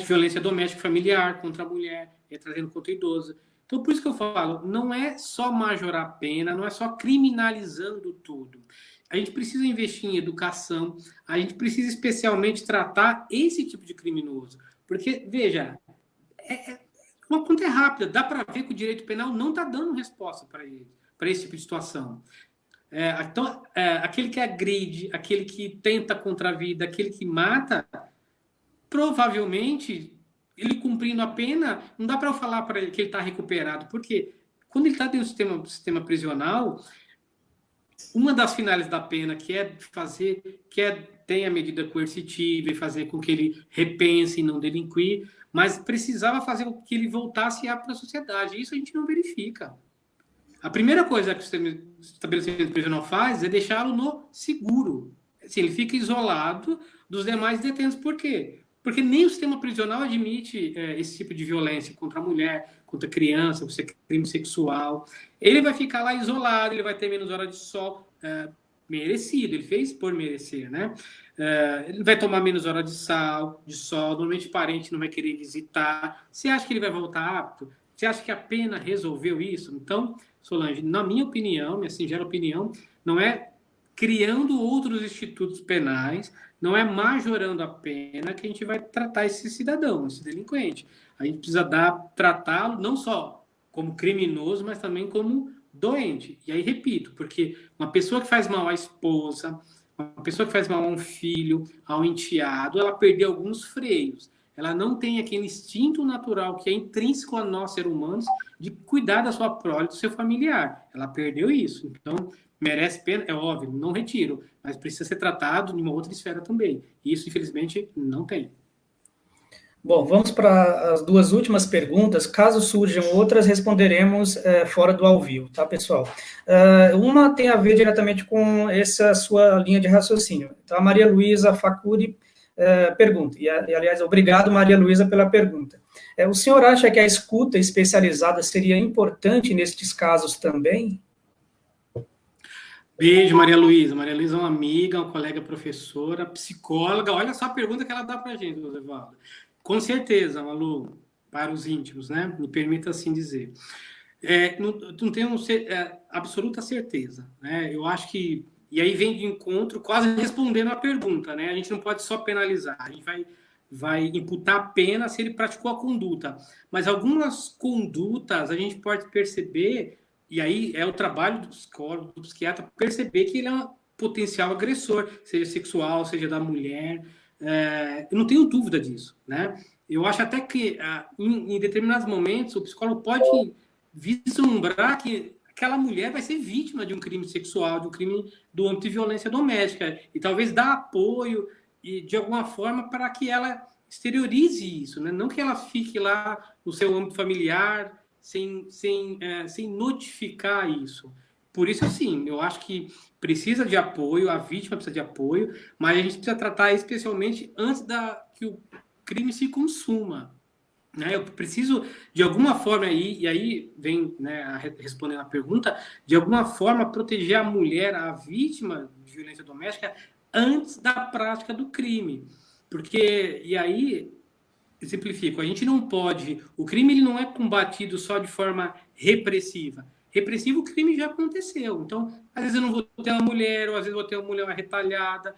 violência doméstica familiar contra a mulher, trazendo contra o idoso. Então, por isso que eu falo, não é só majorar a pena, não é só criminalizando tudo. A gente precisa investir em educação, a gente precisa especialmente tratar esse tipo de criminoso. Porque, veja, uma conta rápida, dá para ver que o direito penal não está dando resposta para ele, para esse tipo de situação. Então, aquele que agride, aquele que tenta contra a vida, aquele que mata, provavelmente, ele cumprindo a pena, não dá para eu falar para ele que ele está recuperado, porque quando ele está dentro do sistema prisional, uma das finais da pena tem a medida coercitiva e fazer com que ele repense e não delinquir, mas precisava fazer com que ele voltasse para a sociedade. Isso a gente não verifica. A primeira coisa que o estabelecimento prisional faz é deixá-lo no seguro. Assim, ele fica isolado dos demais detentos. Por quê? Porque nem o sistema prisional admite esse tipo de violência contra a mulher, contra a criança, crime sexual. Ele vai ficar lá isolado, ele vai ter menos hora de sol merecido, ele fez por merecer, né? Ele vai tomar menos hora de sol, normalmente o parente não vai querer visitar. Você acha que ele vai voltar apto? Você acha que a pena resolveu isso? Então, Solange, na minha opinião, minha singela opinião, não é criando outros institutos penais, não é majorando a pena que a gente vai tratar esse cidadão, esse delinquente. A gente precisa tratá-lo não só como criminoso, mas também como doente. E aí, repito, porque uma pessoa que faz mal à esposa, uma pessoa que faz mal a um filho, a um enteado, ela perdeu alguns freios. ela não tem aquele instinto natural que é intrínseco a nós, seres humanos, de cuidar da sua prole, do seu familiar. Ela perdeu isso. Então, merece pena, é óbvio, não retiro, mas precisa ser tratado em uma outra esfera também. Isso, infelizmente, não tem. Bom, vamos para as duas últimas perguntas. Caso surjam outras, responderemos fora do ao vivo, tá, pessoal? Uma tem a ver diretamente com essa sua linha de raciocínio. Então, a Maria Luísa Facuri pergunta, e aliás, obrigado, Maria Luísa, pela pergunta. O senhor acha que a escuta especializada seria importante nestes casos também? Beijo, Maria Luísa. Maria Luísa é uma amiga, uma colega professora, psicóloga. Olha só a pergunta que ela dá para a gente, Evaldo. Com certeza, Malu, para os íntimos, né? Me permita assim dizer. Não tenho absoluta certeza, né? Eu acho que... E aí vem de encontro, quase respondendo a pergunta, né? A gente não pode só penalizar, a gente vai imputar pena se ele praticou a conduta. Mas algumas condutas a gente pode perceber, e aí é o trabalho do psicólogo, do psiquiatra, perceber que ele é um potencial agressor, seja sexual, seja da mulher. Eu não tenho dúvida disso, né? Eu acho até que em determinados momentos o psicólogo pode vislumbrar que aquela mulher vai ser vítima de um crime sexual, de um crime do âmbito de violência doméstica, e talvez dar apoio e de alguma forma para que ela exteriorize isso, né? Não que ela fique lá no seu âmbito familiar sem notificar isso. Por isso, sim, eu acho que precisa de apoio, a vítima precisa de apoio, mas a gente precisa tratar especialmente antes que o crime se consuma. Né? Eu preciso, de alguma forma, e aí vem, né, respondendo a pergunta, de alguma forma proteger a mulher, a vítima de violência doméstica, antes da prática do crime. Porque, e aí, simplifico, a gente não pode... O crime ele não é combatido só de forma repressiva. Repressivo, o crime já aconteceu. Então, às vezes eu não vou ter uma mulher, ou às vezes eu vou ter uma mulher retalhada,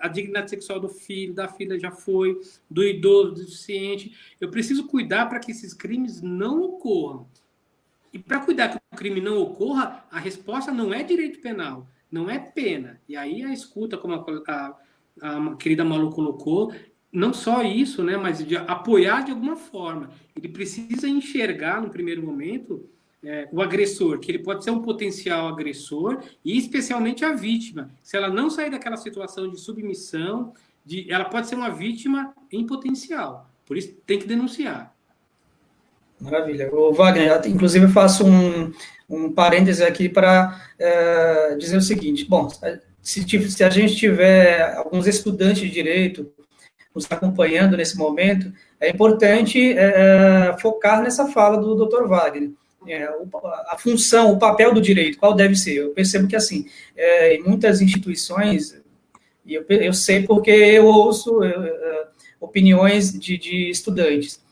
a dignidade sexual do filho, da filha já foi, do idoso, do deficiente. Eu preciso cuidar para que esses crimes não ocorram. E para cuidar que o crime não ocorra, a resposta não é direito penal, não é pena. E aí a escuta, como a querida Malu colocou, não só isso, né, mas de apoiar de alguma forma. Ele precisa enxergar, no primeiro momento, o agressor, que ele pode ser um potencial agressor, e especialmente a vítima. Se ela não sair daquela situação de submissão, ela pode ser uma vítima em potencial. Por isso, tem que denunciar. Maravilha. O Wagner, inclusive, eu faço um parêntese aqui para dizer o seguinte: bom, se a gente tiver alguns estudantes de direito nos acompanhando nesse momento, é importante focar nessa fala do Dr. Wagner. A função, o papel do direito, qual deve ser? Eu percebo que, assim, em muitas instituições, e eu sei porque eu ouço opiniões de estudantes,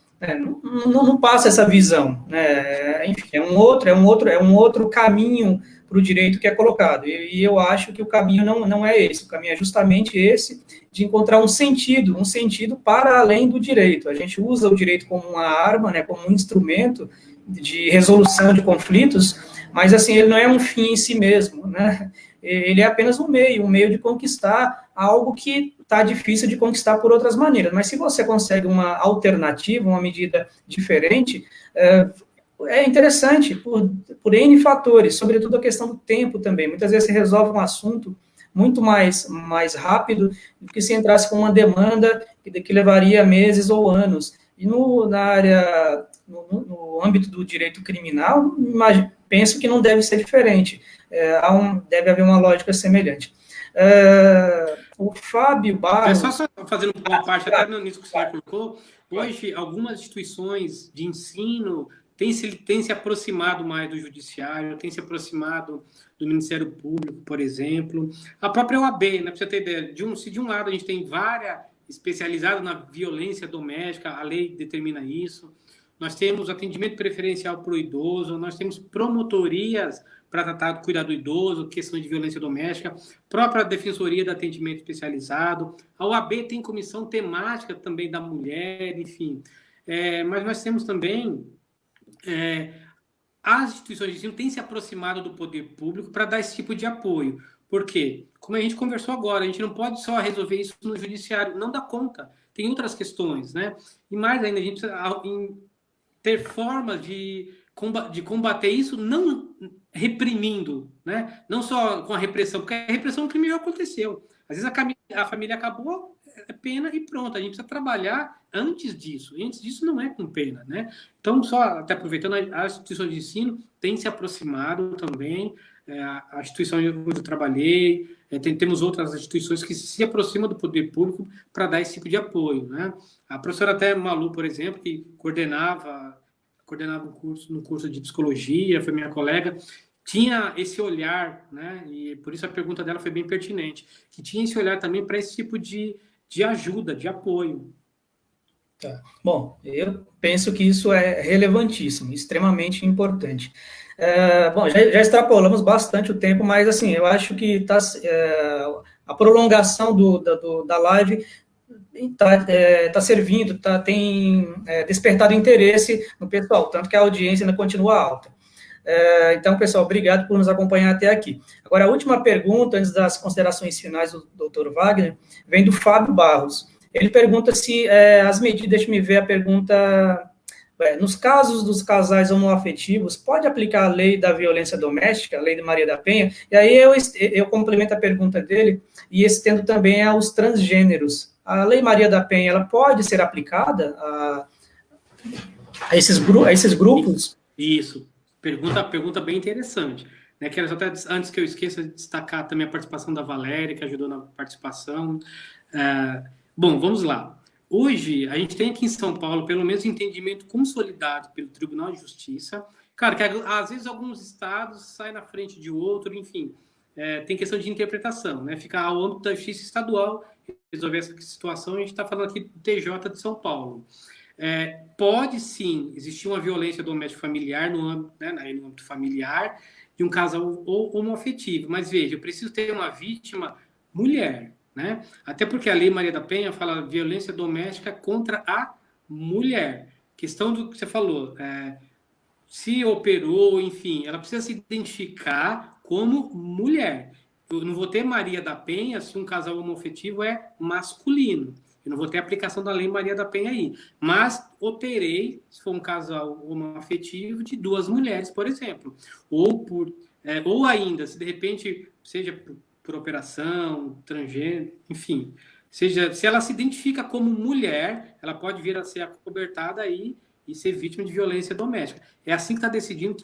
não passa essa visão, né? Enfim, é um outro caminho para o direito que é colocado, e eu acho que o caminho não é esse, o caminho é justamente esse, de encontrar um sentido para além do direito. A gente usa o direito como uma arma, né, como um instrumento de resolução de conflitos, mas, assim, ele não é um fim em si mesmo, né? Ele é apenas um meio de conquistar algo que está difícil de conquistar por outras maneiras. Mas se você consegue uma alternativa, uma medida diferente, é interessante por N fatores, sobretudo a questão do tempo também. Muitas vezes você resolve um assunto muito mais rápido do que se entrasse com uma demanda que levaria meses ou anos. E no âmbito do direito criminal, penso que não deve ser diferente. Deve haver uma lógica semelhante. O Fábio Barros... Só fazendo uma parte, até nisso que você colocou, hoje algumas instituições de ensino têm se aproximado mais do judiciário, têm se aproximado do Ministério Público, por exemplo. A própria OAB, né, para você ter ideia, se de um lado a gente tem várias especializadas na violência doméstica, a lei determina isso, nós temos atendimento preferencial para o idoso, nós temos promotorias para tratar do cuidado do idoso, questões de violência doméstica, própria Defensoria de Atendimento Especializado, a OAB tem comissão temática também da mulher, enfim. Mas nós temos também... as instituições de ensino têm se aproximado do poder público para dar esse tipo de apoio. Por quê? Como a gente conversou agora, a gente não pode só resolver isso no judiciário, não dá conta. Tem outras questões, né? E mais ainda, a gente precisa ter formas de combater isso, não reprimindo, né? Não só com a repressão, porque a repressão, o crime já aconteceu. Às vezes a família acabou, é pena e pronto. A gente precisa trabalhar antes disso. E antes disso não é com pena, né? Então, só até aproveitando, as instituições de ensino têm se aproximado também. A instituição onde eu trabalhei, temos outras instituições que se aproximam do poder público para dar esse tipo de apoio, né? A professora até Malu, por exemplo, que coordenava um curso no curso de psicologia, foi minha colega, tinha esse olhar, né? E por isso a pergunta dela foi bem pertinente, que tinha esse olhar também para esse tipo de ajuda, de apoio. Tá. Bom, eu penso que isso é relevantíssimo, extremamente importante. Bom, já extrapolamos bastante o tempo, mas assim, eu acho que a prolongação da live está servindo, tem despertado interesse no pessoal, tanto que a audiência ainda continua alta. Então, pessoal, obrigado por nos acompanhar até aqui. Agora, a última pergunta, antes das considerações finais do Dr. Wagner, vem do Fábio Barros. Ele pergunta se as medidas, deixa me ver a pergunta, nos casos dos casais homoafetivos, pode aplicar a lei da violência doméstica, a lei de Maria da Penha? E aí eu complemento a pergunta dele e estendo também aos transgêneros. A lei Maria da Penha, ela pode ser aplicada a esses grupos? Isso. Pergunta bem interessante. Né? Quero até, antes que eu esqueça, de destacar também a participação da Valéria, que ajudou na participação. Bom, vamos lá. Hoje, a gente tem aqui em São Paulo, pelo menos, entendimento consolidado pelo Tribunal de Justiça. Claro que, às vezes, alguns estados saem na frente de outro, enfim, tem questão de interpretação, né? Fica ao âmbito da Justiça Estadual resolver essa situação. A gente está falando aqui do TJ de São Paulo. Pode, sim, existir uma violência doméstica familiar no âmbito familiar de um casal homoafetivo. Mas, veja, eu preciso ter uma vítima mulher, né? Até porque a Lei Maria da Penha fala violência doméstica contra a mulher. Questão do que você falou, se operou, enfim, ela precisa se identificar como mulher. Eu não vou ter Maria da Penha se um casal homoafetivo é masculino. Eu não vou ter aplicação da Lei Maria da Penha aí. Mas operei, se for um casal homoafetivo, de 2 mulheres, por exemplo. Ou ainda, se de repente, seja por operação, transgênero, enfim. Seja, se ela se identifica como mulher, ela pode vir a ser acobertada aí e ser vítima de violência doméstica. É assim que está decidindo o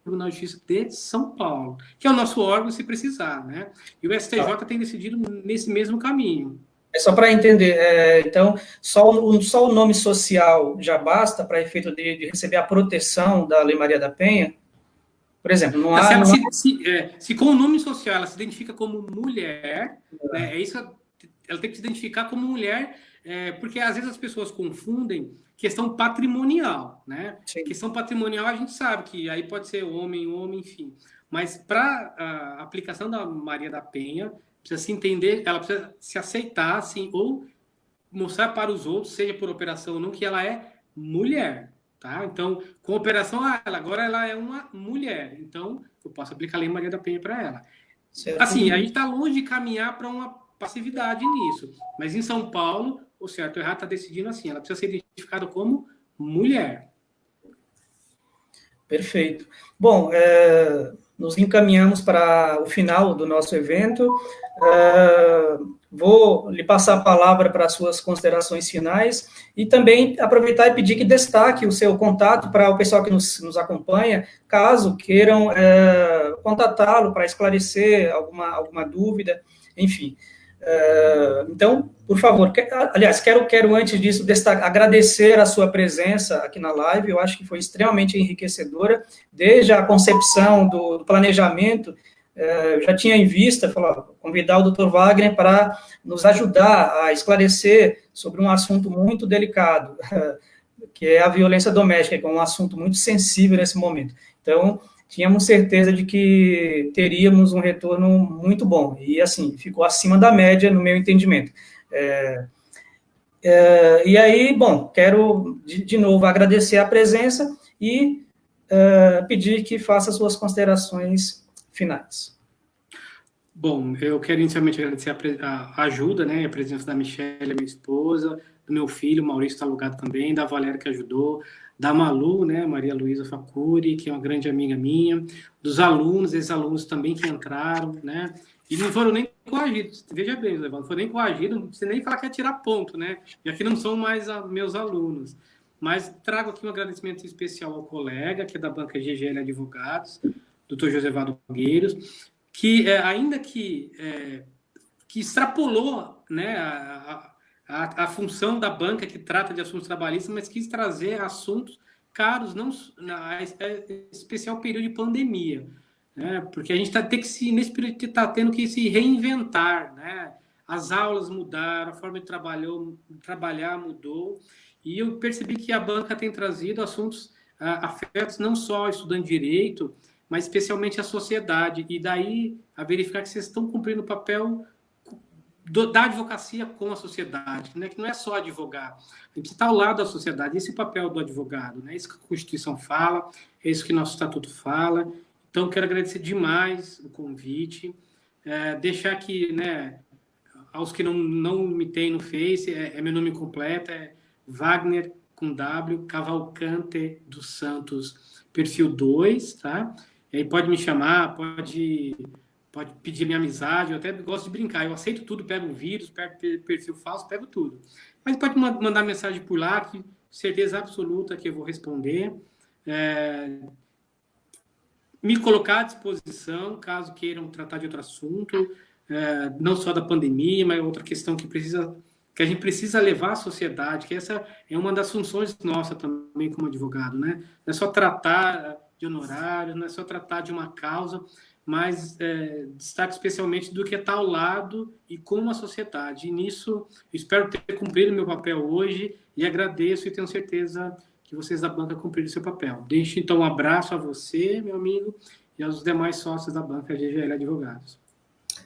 Tribunal de Justiça de São Paulo, que é o nosso órgão se precisar, né? E o STJ tem decidido nesse mesmo caminho. É só para entender, então, só o nome social já basta para efeito de receber a proteção da Lei Maria da Penha? Por exemplo, não há... Se com o nome social ela se identifica como mulher, né, ela tem que se identificar como mulher, porque às vezes as pessoas confundem questão patrimonial, né? Sim. Questão patrimonial a gente sabe que aí pode ser homem, enfim. Mas para a aplicação da Maria da Penha, precisa se entender, ela precisa se aceitar, assim, ou mostrar para os outros, seja por operação ou não, que ela é mulher, tá? Então, com operação, agora ela é uma mulher. Então, eu posso aplicar a Lei Maria da Penha para ela. Certo. Assim, a gente está longe de caminhar para uma passividade nisso. Mas em São Paulo, o certo ou errado está decidindo assim, ela precisa ser identificada como mulher. Perfeito. Bom, nos encaminhamos para o final do nosso evento. Vou lhe passar a palavra para as suas considerações finais e também aproveitar e pedir que destaque o seu contato para o pessoal que nos acompanha, caso queiram contatá-lo para esclarecer alguma dúvida, enfim. Então, por favor, aliás, quero antes disso agradecer a sua presença aqui na live, eu acho que foi extremamente enriquecedora, desde a concepção do planejamento, eu já tinha em vista, convidar o Dr. Wagner para nos ajudar a esclarecer sobre um assunto muito delicado, que é a violência doméstica, que é um assunto muito sensível nesse momento. Então, tínhamos certeza de que teríamos um retorno muito bom, e assim, ficou acima da média no meu entendimento. E aí, bom, quero de novo agradecer a presença e pedir que faça suas considerações finais. Bom, eu quero inicialmente agradecer a ajuda, né, a presença da Michelle, minha esposa, do meu filho, Maurício está alugado também, da Valéria que ajudou, da Malu, né, Maria Luísa Facuri, que é uma grande amiga minha, dos alunos, ex-alunos também que entraram, né, e não foram nem coagidos, veja bem, não foram nem coagidos, não precisa nem falar que é tirar ponto, né, e aqui não são mais meus alunos, mas trago aqui um agradecimento especial ao colega, que é da banca GGL Advogados, Dr. Josevaldo Gueiros, que ainda que extrapolou, né, a função da banca que trata de assuntos trabalhistas, mas quis trazer assuntos caros, não especial período de pandemia, né, porque a gente nesse período está tendo que se reinventar, né, as aulas mudaram, a forma de trabalhar mudou, e eu percebi que a banca tem trazido assuntos afetos não só ao estudante de direito, mas especialmente a sociedade, e daí a verificar que vocês estão cumprindo o papel da advocacia com a sociedade, né? Que não é só advogar, a gente está ao lado da sociedade, esse é o papel do advogado, né? Isso que a Constituição fala, é isso que nosso Estatuto fala, então quero agradecer demais o convite, deixar aqui, né, aos que não me têm no Face, meu nome completo, é Wagner, com W, Cavalcante dos Santos, perfil 2, tá? E aí pode me chamar, pode pedir minha amizade, eu até gosto de brincar, eu aceito tudo, pego vírus, pego perfil falso, pego tudo. Mas pode mandar mensagem por lá, que certeza absoluta que eu vou responder. Me colocar à disposição, caso queiram tratar de outro assunto, não só da pandemia, mas outra questão que a gente precisa levar à sociedade, que essa é uma das funções nossa também como advogado, né? Não é só tratar de honorários, não é só tratar de uma causa, mas destaque especialmente do que está ao lado e com a sociedade. E nisso, espero ter cumprido meu papel hoje e agradeço e tenho certeza que vocês da banca cumpriram seu papel. Deixo, então, um abraço a você, meu amigo, e aos demais sócios da banca GGL Advogados.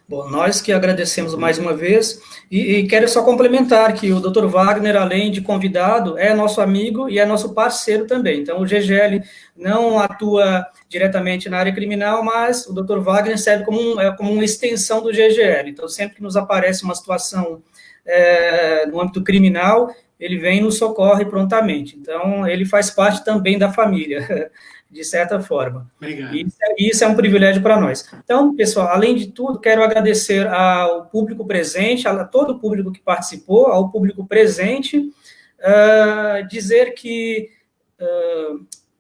Bom, nós que agradecemos mais uma vez, e quero só complementar que o Dr. Wagner, além de convidado, é nosso amigo e é nosso parceiro também. Então, o GGL não atua diretamente na área criminal, mas o Dr. Wagner serve como uma extensão do GGL. Então, sempre que nos aparece uma situação no âmbito criminal, ele vem e nos socorre prontamente. Então, ele faz parte também da família, de certa forma. Obrigado. Isso é um privilégio para nós. Então, pessoal, além de tudo, quero agradecer ao público presente, a todo o público que participou, ao público presente, dizer que,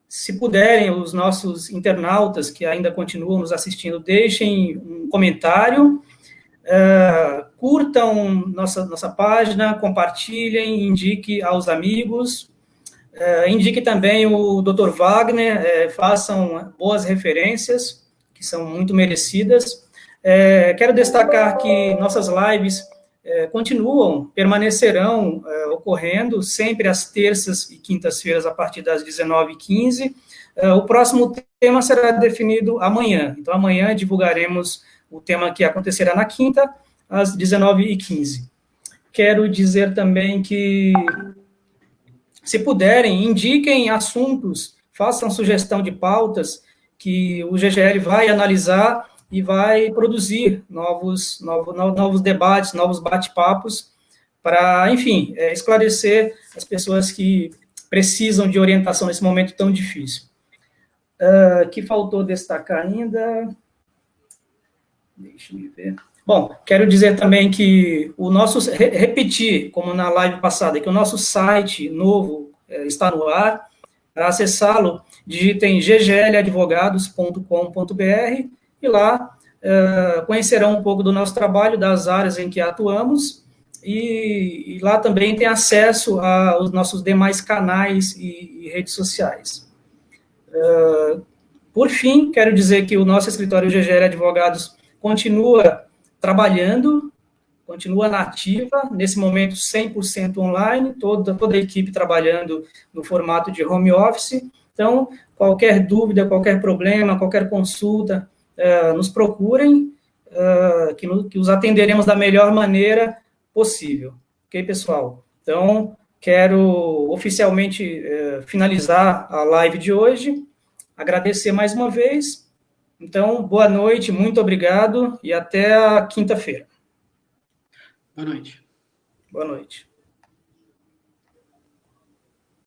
se puderem, os nossos internautas que ainda continuam nos assistindo, deixem um comentário, curtam nossa página, compartilhem, indique aos amigos, indique também o Dr. Wagner, façam boas referências, que são muito merecidas. Quero destacar que nossas lives permanecerão ocorrendo sempre às terças e quintas-feiras, a partir das 19h15. O próximo tema será definido amanhã. Então, amanhã divulgaremos o tema que acontecerá na quinta, às 19h15. Quero dizer também que, se puderem, indiquem assuntos, façam sugestão de pautas que o GGL vai analisar e vai produzir novos debates, novos bate-papos, para, enfim, esclarecer as pessoas que precisam de orientação nesse momento tão difícil. Que faltou destacar ainda? Deixa eu ver. Bom, quero dizer também que repetir, como na live passada, que o nosso site novo está no ar. Para acessá-lo, digitem ggladvogados.com.br e lá conhecerão um pouco do nosso trabalho, das áreas em que atuamos, e lá também tem acesso aos nossos demais canais e redes sociais. Por fim, quero dizer que o nosso escritório GGL Advogados continua trabalhando, continua na ativa, nesse momento 100% online, toda a equipe trabalhando no formato de home office. Então, qualquer dúvida, qualquer problema, qualquer consulta, nos procurem, que os atenderemos da melhor maneira possível. Ok, pessoal? Então, quero oficialmente finalizar a live de hoje, agradecer mais uma vez, Então, boa noite, muito obrigado e até a quinta-feira. Boa noite. Boa noite.